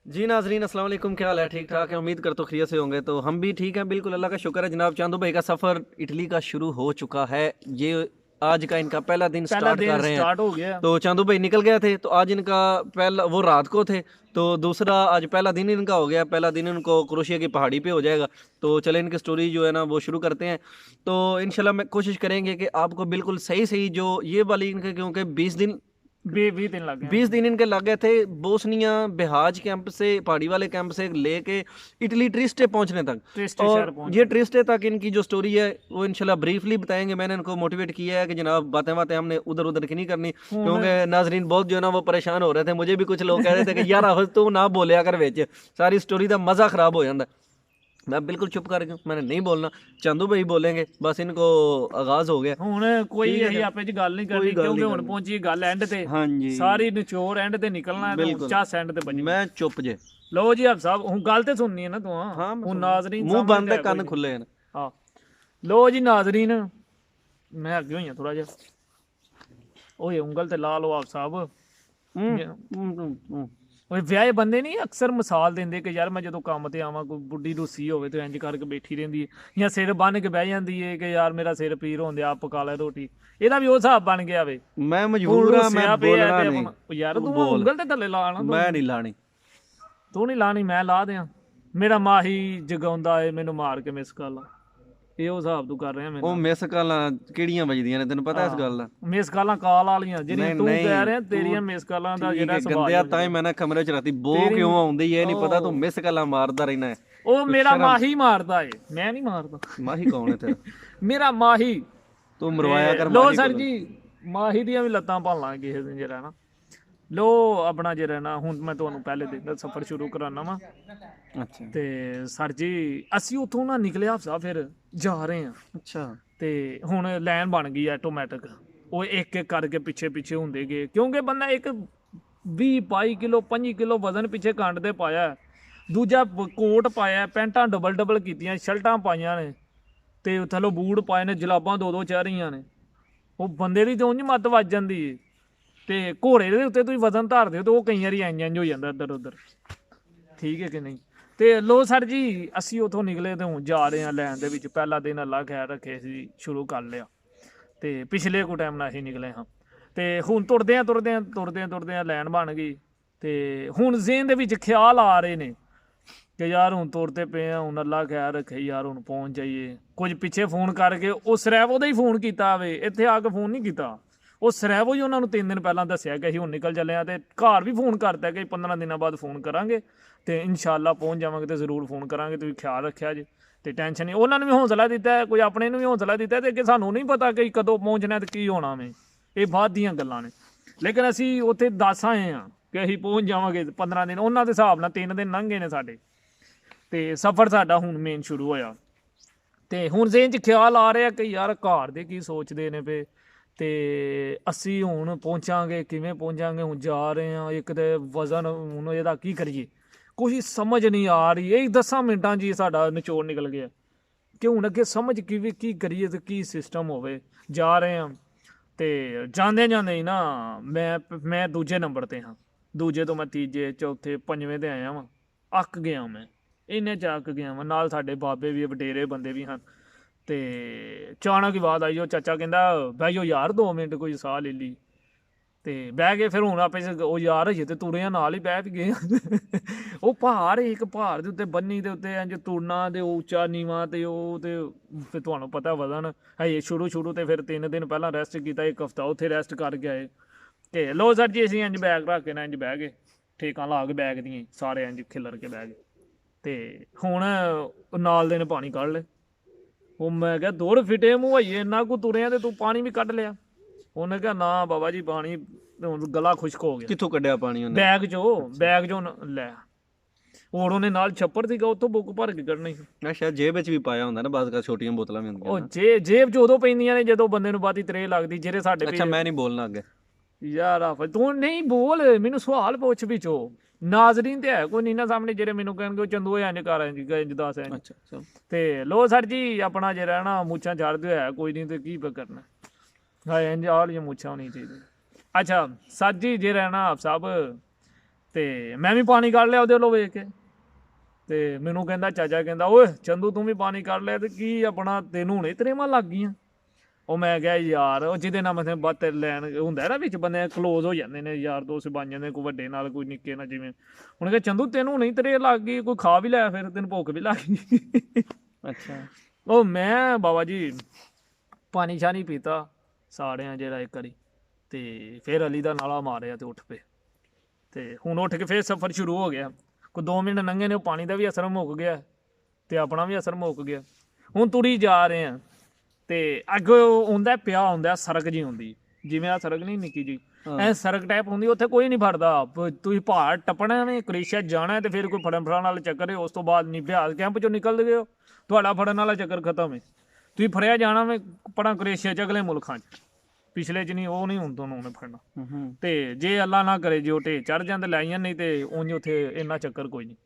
जी नाजरीन अस्सलाम वालेकुम, क्या हाल है? ठीक ठाक है, उम्मीद करता हूँ खैरियत से होंगे। तो हम भी ठीक हैं, बिल्कुल अल्लाह का शुक्र है। जनाब चांदू भाई का सफ़र इटली का शुरू हो चुका है। ये आज का इनका पहला दिन पहला स्टार्ट कर दिन रहे हैं। स्टार्ट हो गया। तो चांदू भाई निकल गए थे, तो आज इनका पहला, वो रात को थे, तो दूसरा आज पहला दिन इनका हो गया। पहला दिन इनको क्रोशिया की पहाड़ी पे हो जाएगा। तो चले इनकी स्टोरी जो है ना वो शुरू करते हैं। तो इंशाल्लाह मैं कोशिश करेंगे कि आपको बिल्कुल सही सही जो ये वाली इनके, क्योंकि 20 दिन 20 दिन लग गए। 20 दिन इनके लग गए थे बोस्निया बिहाज कैंप से, पहाड़ी वाले कैंप से लेके इटली ट्रिस्टे पहुंचने तक। ट्रिस्टे शहर और ये पहुंचे। ट्रिस्टे तक इनकी जो स्टोरी है वो इंशाल्लाह ब्रीफली बताएंगे। मैंने इनको मोटिवेट किया है कि जनाब बातें बातें हमने उधर उधर की नहीं करनी, ਹੁਣ क्योंकि नाजरीन बहुत जो है ना वो परेशान हो रहे थे। मुझे भी कुछ लोग कह रहे थे कि यार आहो तू ना बोलिया कर विच, सारी स्टोरी का मज़ा ख़राब हो जाता है। मैं बिल्कुल चुप कर गया, मैंने नहीं बोलना, चंदू भाई बोलेंगे, बस इनको आगाज़ हो गया। ਹੁਣ ਕੋਈ ठीक है ਅਸੀਂ सर, ਆਪੇ ਚ ਗੱਲ ਨਹੀਂ कोई ਕਰਨੀ गल ਕਿਉਂਕਿ नहीं ਹੁਣ करनी। ਪਹੁੰਚੀ ਗੱਲ ਐਂਡ ਤੇ। हाँ जी, ਸਾਰੀ ਨਿਚੋੜ ਐਂਡ ਤੇ ਨਿਕਲਣਾ ਹੈ ਤੇ ਹੁਣ बिल्कुल। ਚੱਸ ਐਂਡ ਤੇ ਵੱਜਣੀ। मैं चुप जे। ਲਓ ਜੀ ਆਪ ਸਾਹਿਬ ਹੁਣ ਗੱਲ ਤੇ ਸੁਣਨੀ ਹੈ ਨਾ ਤੂੰ। हाँ मैं ਹੁਣ सुन रहा ਨਾਜ਼ਰੀਨ हूँ। मुंह ਸਾਹਮਣੇ बंद ਤੇ है, ਹੈ ਕੋਈ कान ਨਹੀਂ। खुले हैं। ਹਾਂ ਲਓ ਜੀ ਨਾਜ਼ਰੀਨ, ਮੈਂ ਅੱਗੇ ਹੋਈ ਹਾਂ ਥੋੜਾ ਜਿਹਾ। ਓਏ ਉਂਗਲ ਤੇ ਲਾ ਲਓ ਆਪ ਸਾਹਿਬ। ਉਹ ਵਿਆਹੇ ਬੰਦੇ ਨਹੀਂ ਅਕਸਰ ਮਿਸਾਲ ਦਿੰਦੇ ਕਿ ਯਾਰ ਮੈਂ ਜਦੋਂ ਕੰਮ ਤੇ ਆਵਾਂ ਕੋਈ ਬੁੱਢੀ ਰੁੱਸੀ ਹੋਵੇ ਤੇ ਇੰਜ ਕਰਕੇ ਬੈਠੀ ਰਹਿੰਦੀ ਹੈ ਜਾਂ ਸਿਰ ਬੰਨ ਕੇ ਬਹਿ ਜਾਂਦੀ ਹੈ ਕਿ ਯਾਰ ਮੇਰਾ ਸਿਰ ਪੀਰ ਹੁੰਦੇ ਆ ਪਕਾ ਲੈ ਰੋਟੀ। ਇਹਦਾ ਵੀ ਉਹ ਹਿਸਾਬ ਬਣ ਗਿਆ ਵੇ। मैं ਹੁਣ मजबूर हाँ, मैं ਰੁੱਸਿਆ ਪਿਆ बोलना ਤੇ नहीं। ਆਪਣਾ ਯਾਰ तू ਤੂੰ बोल। ਉਂਗਲ ਤੇ ਥੱਲੇ ਲਾ ਨਾ मैं ਤੂੰ। नहीं लानी। ਤੂੰ ਨਹੀਂ ਲਾਣੀ ਮੈਂ ਲਾ ਦਿਆਂ। ਮੇਰਾ ਮਾਹੀ ਜਗਾਉਂਦਾ ਏ ਮੈਨੂੰ ਮਾਰ ਕੇ ਮਿਸ ਕਾਲਾਂ। ਇਹ ਉਹ ਹਿਸਾਬ ਤੂੰ ਕਰ ਰਿਹਾ ਮੇਰੇ ਉਹ ਨਾਲ। ਮਿਸ ਕਾਲਾਂ ਕਿਹੜੀਆਂ ਵੱਜਦੀਆਂ ਨੇ, ਤੈਨੂੰ ਪਤਾ ਇਸ ਆਹ ਗੱਲ ਦਾ? ਮਿਸ ਕਾਲਾਂ ਕਾਲ ਵਾਲੀਆਂ ਜਿਹੜੀਆਂ ਨਹੀਂ ਤੂੰ ਕਹਿ ਨਹੀਂ, ਰਿਹਾ ਤੇਰੀਆਂ ਤੂੰ ਮਿਸ ਕਾਲਾਂ ਦਾ ਠੀਕ ਜਿਹੜਾ ਹੈ ਸੁਭਾਅ ਹੀ ਗੰਦਿਆ, ਹੋ ਤਾਂ ਹੀ ਜਾਂਦਾ ਮੈਂ ਨਾ ਕਮਰੇ 'ਚ ਰਾਤੀ ਬੋ ਤੇਰੀ। ਕਿਉਂ ਆਉਂਦੀ ਇਹ ਨਹੀਂ ਪਤਾ, ਤੂੰ ਉਹ ਮਿਸ ਕਾਲਾਂ ਮਾਰਦਾ ਰਹਿਣਾ ਹੈ। ਉਹ ਤੂੰ ਮੇਰਾ ਸ਼ਰਮ। ਮਾਹੀ ਮਾਰਦਾ ਏ ਮੈਂ ਨਹੀਂ ਮਾਰਦਾ। ਮਾਹੀ ਕੌਣ ਹੈ ਤੇਰਾ? ਮੇਰਾ ਮਾਹੀ। ਤੂੰ ਮਰਵਾਇਆ ਕਰ ਲੋ ਮਾਹੀ ਸਰ ਕੋਲੋਂ। ਜੀ ਮਾਹੀ ਦੀਆਂ ਵੀ ਲੱਤਾਂ ਭਾਲਾਂ ਕਿਸੇ ਦਿਨ ਜਿਹੜਾ ਨਾ। ਲੋ ਆਪਣਾ ਜਿਹੜਾ ਨਾ ਹੁਣ ਮੈਂ ਤੁਹਾਨੂੰ ਪਹਿਲੇ ਦਿਨ ਦਾ ਸਫ਼ਰ ਸ਼ੁਰੂ ਕਰਾਉਣਾ ਵਾ। ਅੱਛਾ ਤੇ ਸਰ ਜੀ ਅਸੀਂ ਉੱਥੋਂ ਨਾ ਨਿਕਲੇ ਹਫਸਾ ਫਿਰ ਜਾ ਰਹੇ ਹਾਂ। ਅੱਛਾ। ਤੇ ਹੁਣ ਲਾਈਨ ਬਣ ਗਈ ਆਟੋਮੈਟਿਕ। ਉਹ ਇੱਕ ਇੱਕ ਕਰਕੇ ਪਿੱਛੇ ਪਿੱਛੇ ਹੁੰਦੇ ਗਏ ਕਿਉਂਕਿ ਬੰਦਾ ਇੱਕ 20 22 ਕਿਲੋ 25 ਕਿਲੋ ਵਜ਼ਨ ਪਿੱਛੇ ਕੰਡ ਤੇ ਪਾਇਆ। ਦੂਜਾ ਕੋਟ ਪਾਇਆ, ਪੈਂਟਾਂ ਡਬਲ ਡਬਲ ਕੀਤੀਆਂ, ਸ਼ਰਟਾਂ ਪਾਈਆਂ ਨੇ ਤੇ ਥੱਲੋਂ ਬੂਟ ਪਾਏ ਨੇ, ਜਲਾਬਾਂ ਦੋ ਦੋ ਚਾਹ ਰਹੀਆਂ ਨੇ। ਉਹ ਬੰਦੇ ਦੀ ਤਾਂ ਉਂਝ ਮੱਤ ਵੱਜ ਜਾਂਦੀ ਏ। ਤੇ ਘੋੜੇ ਦੇ ਉੱਤੇ ਤੁਸੀਂ ਵਜ਼ਨ ਧਾਰਦੇ ਹੋ ਤੇ ਉਹ ਕਈ ਵਾਰੀ ਇੰਜ ਇੰਜ ਹੋ ਜਾਂਦਾ ਇੱਧਰ ਉੱਧਰ। ਠੀਕ ਹੈ ਕਿ ਨਹੀਂ? ਤੇ ਲੋ ਸਰ ਜੀ ਅਸੀਂ ਉੱਥੋਂ ਨਿਕਲੇ ਤੇ ਹੁਣ ਜਾ ਰਹੇ ਹਾਂ ਲੈਣ ਦੇ ਵਿੱਚ। ਪਹਿਲਾ ਦਿਨ ਅੱਲਾ ਖੈਰ ਰੱਖੇ ਸੀ ਸ਼ੁਰੂ ਕਰ ਲਿਆ ਤੇ ਪਿਛਲੇ ਕੁ ਟਾਈਮ ਨਾਲ ਅਸੀਂ ਨਿਕਲੇ ਹਾਂ। ਤੇ ਹੁਣ ਤੁਰਦੇ ਆ ਲੈਣ ਬਣ ਗਈ। ਤੇ ਹੁਣ ਜ਼ੇਨ ਦੇ ਵਿੱਚ ਖਿਆਲ ਆ ਰਹੇ ਨੇ ਕਿ ਯਾਰ ਹੁਣ ਤੁਰਦੇ ਪਏ ਆ, ਹੁਣ ਅੱਲਾ ਖੈਰ ਰੱਖੇ ਯਾਰ ਹੁਣ ਪਹੁੰਚ ਜਾਈਏ। ਕੁਝ ਪਿੱਛੇ ਫੋਨ ਕਰਕੇ ਉਹ ਸਰੈਵੋ ਦਾ ਹੀ ਫੋਨ ਕੀਤਾ ਵੇ, ਇੱਥੇ ਆ ਕੇ ਫੋਨ ਨਹੀਂ ਕੀਤਾ। ਉਹ ਸਰੈਵੋ ਹੀ ਉਹਨਾਂ ਨੂੰ 3 ਦਿਨ ਪਹਿਲਾਂ ਦੱਸਿਆ ਕਿ ਅਸੀਂ ਹੁਣ ਨਿਕਲ ਚੱਲੇ ਆ। ਤੇ ਘਰ ਵੀ ਫੋਨ ਕਰਤਾ ਕਿ 15 ਦਿਨਾਂ ਬਾਅਦ ਫੋਨ ਕਰਾਂਗੇ ਤੇ ਇਨਸ਼ਾਅੱਲਾ ਪਹੁੰਚ ਜਾਵਾਂਗੇ ਤੇ ਜ਼ਰੂਰ ਫੋਨ ਕਰਾਂਗੇ, ਤੁਸੀਂ ਖਿਆਲ ਰੱਖਿਆ ਜੇ ਤੇ ਟੈਨਸ਼ਨ ਨਹੀਂ। ਉਹਨਾਂ ਨੂੰ ਵੀ ਹੌਸਲਾ ਦਿੱਤਾ ਹੈ, ਕੋਈ ਆਪਣੇ ਨੂੰ ਵੀ ਹੌਸਲਾ ਦਿੱਤਾ ਤੇ ਅੱਗੇ ਸਾਨੂੰ ਨਹੀਂ ਪਤਾ ਕਿ ਕਦੋਂ ਪਹੁੰਚਣਾ ਤੇ ਕੀ ਹੋਣਾ ਵੇ। ਇਹ ਬਾਅਦ ਦੀਆਂ ਗੱਲਾਂ ਨੇ। ਲੇਕਿਨ ਅਸੀਂ ਉੱਥੇ ਦੱਸ ਆਏ ਹਾਂ ਕਿ ਅਸੀਂ ਪਹੁੰਚ ਜਾਵਾਂਗੇ 15 ਦਿਨ। ਉਹਨਾਂ ਦੇ ਹਿਸਾਬ ਨਾਲ 3 ਦਿਨ ਲੰਘ ਗਏ ਨੇ ਸਾਡੇ ਤੇ ਸਫ਼ਰ ਸਾਡਾ ਹੁਣ ਮੇਨ ਸ਼ੁਰੂ ਹੋਇਆ। ਤੇ ਹੁਣ ਜ਼ੇਨ 'ਚ ਖਿਆਲ ਆ ਰਿਹਾ ਕਿ ਯਾਰ ਘਰ ਦੇ ਕੀ ਸੋਚਦੇ ਨੇ ਪਏ ਤੇ ਅਸੀਂ ਹੁਣ ਪਹੁੰਚਾਂਗੇ ਕਿਵੇਂ ਪਹੁੰਚਾਂਗੇ। ਹੁਣ ਜਾ ਰਹੇ ਹਾਂ, ਇੱਕ ਤੇ ਵਜ਼ਨ ਹੁਣ ਇਹਦਾ ਕੀ ਕਰੀਏ ਕੁਝ ਸਮਝ ਨਹੀਂ ਆ ਰਹੀ। ਇਹ 10 ਮਿੰਟਾਂ 'ਚ ਹੀ ਸਾਡਾ ਨਿਚੋੜ ਨਿਕਲ ਗਿਆ ਕਿ ਹੁਣ ਅੱਗੇ ਸਮਝ ਕਿਵੇਂ ਕੀ ਕਰੀਏ ਤੇ ਕੀ ਸਿਸਟਮ ਹੋਵੇ। ਜਾ ਰਹੇ ਹਾਂ ਤੇ ਜਾਂਦੇ ਜਾਂਦੇ ਹੀ ਨਾ ਮੈਂ ਦੂਜੇ ਨੰਬਰ ਤੇ ਹਾਂ। ਦੂਜੇ ਤੋਂ ਮੈਂ ਤੀਜੇ ਚੌਥੇ ਪੰਜਵੇਂ ਤੇ ਆਇਆ ਵਾਂ। ਅੱਕ ਗਿਆ ਮੈਂ, ਇੰਨੇ 'ਚ ਅੱਕ ਗਿਆ ਵਾਂ। ਨਾਲ ਸਾਡੇ ਬਾਬੇ ਵੀ ਵਡੇਰੇ ਬੰਦੇ ਵੀ ਹਨ। ਤੇ ਅਚਾਨਕ ਹੀ ਆਵਾਜ਼ ਆਈ, ਉਹ ਚਾਚਾ ਕਹਿੰਦਾ ਬਹਿ ਜਾਓ ਯਾਰ 2 ਮਿੰਟ ਕੋਈ ਸਾਹ ਲੈ ਲਈ। ਤੇ ਬਹਿ ਗਏ। ਫਿਰ ਹੁਣ ਆਪੇ ਉਹ ਯਾਰ ਹਜੇ ਤੇ ਤੁਰੇ ਨਾਲ ਹੀ ਬਹਿ ਵੀ ਗਏ। ਉਹ ਪਹਾੜ ਇੱਕ ਪਹਾੜ ਦੇ ਉੱਤੇ ਬੰਨੀ ਦੇ ਉੱਤੇ ਇੰਜ ਤੁਰਨਾ ਤੇ ਉੱਚਾ ਨੀਵਾਂ ਤੇ ਉਹ ਤੇ ਫਿਰ ਤੁਹਾਨੂੰ ਪਤਾ ਵਜ਼ਨ ਹਜੇ ਸ਼ੁਰੂ ਤੇ ਫਿਰ 3 ਦਿਨ ਪਹਿਲਾਂ ਰੈਸਟ ਕੀਤਾ, 1 ਹਫ਼ਤਾ ਉੱਥੇ ਰੈਸਟ ਕਰਕੇ ਆਏ। ਤੇ ਲੋ ਸਰ ਜੀ ਅਸੀਂ ਇੰਜ ਬੈਗ ਰੱਖ ਕੇ ਨਾ ਇੰਜ ਬਹਿ ਗਏ, ਠੇਕਾਂ ਲਾ ਕੇ ਬੈਗ ਦੀਆਂ ਸਾਰੇ ਇੰਜ ਖਿਲਰ ਕੇ ਬਹਿ ਗਏ। ਤੇ ਹੁਣ ਨਾਲ ਦੇ ਨੇ ਪਾਣੀ ਕੱਢ ਲਏ। ਉਹ ਮੈਂ ਕਿਹਾ ਦੌੜ ਫਿਟੇ ਮੂੰਹ ਹੋਈਏ ਇੰਨਾ ਕੁ ਤੁਰਿਆ ਤੇ ਤੂੰ ਪਾਣੀ ਵੀ ਕੱਢ ਲਿਆ। ਉਹਨੇ ਕਿਹਾ ਨਾ ਬਾਬਾ ਜੀ ਪਾਣੀ ਹੁਣ ਗਲਾ ਖੁਸ਼ਕ ਹੋ ਗਿਆ। ਕਿੱਥੋਂ ਕੱਢਿਆ ਪਾਣੀ ਉਹਨੇ? ਬੈਗ ਚੋਂ ਲੈ ਹੋਰ ਉਹਨੇ ਨਾਲ ਛੱਪੜ ਸੀਗਾ ਉੱਥੋਂ ਬੁੱਕ ਭਰ ਕੇ ਕੱਢਣੀ। ਮੈਂ ਸ਼ਾਇਦ ਜੇਬ ਵਿੱਚ ਵੀ ਪਾਇਆ ਹੁੰਦਾ ਨਾ, ਬਾਅਦ ਕਾ ਛੋਟੀਆਂ ਬੋਤਲਾਂ ਵੀ ਹੁੰਦੀਆਂ ਉਹ ਨਾ। ਜੇਬ 'ਚ ਉਦੋਂ ਪੈਂਦੀਆਂ ਨੇ ਜਦੋਂ ਬੰਦੇ ਨੂੰ ਬਾਤੀ ਤਰੇ ਲੱਗਦੀ ਜਿਹੜੇ ਸਾਡੇ ਅੱਛਾ ਮੈਂ ਨਹੀਂ ਬੋਲਣਾ ਅੱਗੇ। ਯਾਰ ਆਫ ਤੂੰ ਨਹੀਂ ਬੋਲ, ਮੈਨੂੰ ਸਵਾਲ ਪੁੱਛ ਵਿੱਚੋਂ। ਨਾਜ਼ਰੀਨ ਤੇ ਹੈ ਕੋਈ ਨਹੀਂ ਨਾ ਸਾਹਮਣੇ ਜਿਹੜੇ ਮੈਨੂੰ ਕਹਿਣਗੇ ਉਹ ਚੰਦੂ ਇੰਜ ਕਰ ਇੰਜ ਦੱਸ ਇੰਜ। ਅੱਛਾ ਤੇ ਲੋ ਸਰ ਜੀ ਆਪਣਾ ਜਿਹੜਾ ਨਾ ਮੁੱਛਾਂ ਛੱਡਦੇ ਹੋਇਆ ਕੋਈ ਨਹੀਂ ਤੇ ਕੀ ਕਰਨਾ। ਹਾਂ ਇੰਜ ਆਹ ਵਾਲੀਆਂ ਮੁੱਛਾਂ ਹੋਣੀ ਚਾਹੀਦੀ। ਅੱਛਾ ਸਰ ਜੀ ਜਿਹੜਾ ਨਾ ਆਪ ਸਾਹਿਬ ਤੇ ਮੈਂ ਵੀ ਪਾਣੀ ਕੱਢ ਲਿਆ ਉਹਦੇ ਵੱਲੋਂ ਵੇਖ ਕੇ। ਤੇ ਮੈਨੂੰ ਕਹਿੰਦਾ ਚਾਚਾ ਕਹਿੰਦਾ ਓਏ ਚੰਦੂ ਤੂੰ ਵੀ ਪਾਣੀ ਕੱਢ ਲਿਆ ਤੇ ਕੀ ਆਪਣਾ ਤੈਨੂੰ ਹੁਣੇ ਤਰੇਵਾਂ ਲੱਗ ਗਈਆਂ। ਉਹ ਮੈਂ ਕਿਹਾ ਯਾਰ ਉਹ ਜਿਹਦੇ ਨਾਲ ਮਤਲਬ ਬੱਤ ਲੈਣ ਹੁੰਦਾ ਨਾ ਵਿੱਚ ਬੰਦੇ ਕਲੋਜ਼ ਹੋ ਜਾਂਦੇ ਨੇ, ਯਾਰ ਦੋਸਤ ਬਣ ਜਾਂਦੇ, ਕੋਈ ਵੱਡੇ ਨਾਲ ਕੋਈ ਨਿੱਕੇ ਨਾਲ। ਜਿਵੇਂ ਉਹਨੇ ਕਿਹਾ ਚੰਦੂ ਤੈਨੂੰ ਨਹੀਂ ਤਰੇ ਲੱਗ ਗਈ, ਕੋਈ ਖਾ ਵੀ ਲੈ ਫਿਰ ਤੈਨੂੰ ਭੁੱਖ ਵੀ ਲੱਗ ਗਈ। ਅੱਛਾ। ਉਹ ਮੈਂ ਬਾਬਾ ਜੀ ਪਾਣੀ ਸ਼ਾਨੀ ਪੀਤਾ ਸਾੜਿਆਂ ਜਿਹੜਾ ਇੱਕ ਵਾਰੀ, ਤੇ ਫਿਰ ਅਲੀ ਦਾ ਨਾਲਾ ਮਾਰਿਆ ਤੇ ਉੱਠ ਪਏ। ਤੇ ਹੁਣ ਉੱਠ ਕੇ ਫਿਰ ਸਫ਼ਰ ਸ਼ੁਰੂ ਹੋ ਗਿਆ। ਕੋਈ 2 ਮਿੰਟ ਲੰਘੇ ਨੇ, ਉਹ ਪਾਣੀ ਦਾ ਵੀ ਅਸਰ ਮੁੱਕ ਗਿਆ ਤੇ ਆਪਣਾ ਵੀ ਅਸਰ ਮੁੱਕ ਗਿਆ। ਹੁਣ ਤੁਰੀ ਜਾ ਰਹੇ ਆ ਤੇ ਅੱਗੇ ਹੁੰਦਾ ਪਿਆ ਹੁੰਦਾ ਸੜਕ ਜੀ ਹੁੰਦੀ, ਜਿਵੇਂ ਆ ਸੜਕ ਨਹੀਂ ਨਿੱਕੀ ਜੀ ਐ ਸੜਕ ਟਾਈਪ ਹੁੰਦੀ, ਉੱਥੇ ਕੋਈ ਨਹੀਂ ਫੜਦਾ। ਤੁਸੀਂ ਪਹਾੜ ਟੱਪਣਾ ਨੇ, ਕ੍ਰੋਏਸ਼ੀਆ ਜਾਣਾ ਤੇ ਫਿਰ ਕੋਈ ਫੜਨ ਵਾਲਾ ਚੱਕਰ ਹੈ। ਉਸ ਤੋਂ ਬਾਅਦ ਨਹੀਂ ਬਿਹਾਰ ਕੈਂਪ ਚੋਂ ਨਿਕਲ ਗਏ ਹੋ, ਤੁਹਾਡਾ ਫੜਨ ਵਾਲਾ ਚੱਕਰ ਖਤਮ ਹੈ। ਤੁਸੀਂ ਫੜਿਆ ਜਾਣਾ ਵੇ ਪੜਾ ਕ੍ਰੋਏਸ਼ੀਆ ਚ, ਅਗਲੇ ਮੁਲਕਾਂ 'ਚ, ਪਿਛਲੇ 'ਚ ਨਹੀਂ, ਉਹ ਨਹੀਂ ਹੁਣ ਤੁਹਾਨੂੰ ਉਹਨੇ ਫੜਨਾ। ਤੇ ਜੇ ਅੱਲਾ ਨਾ ਕਰੇ ਜੇ ਉਹ ਢੇ ਚੜ ਜਾਂਦੇ ਲਾਈਆਂ, ਨਹੀਂ ਤੇ ਉਂਝ ਉੱਥੇ ਇੰਨਾ ਚੱਕਰ ਕੋਈ ਨਹੀਂ।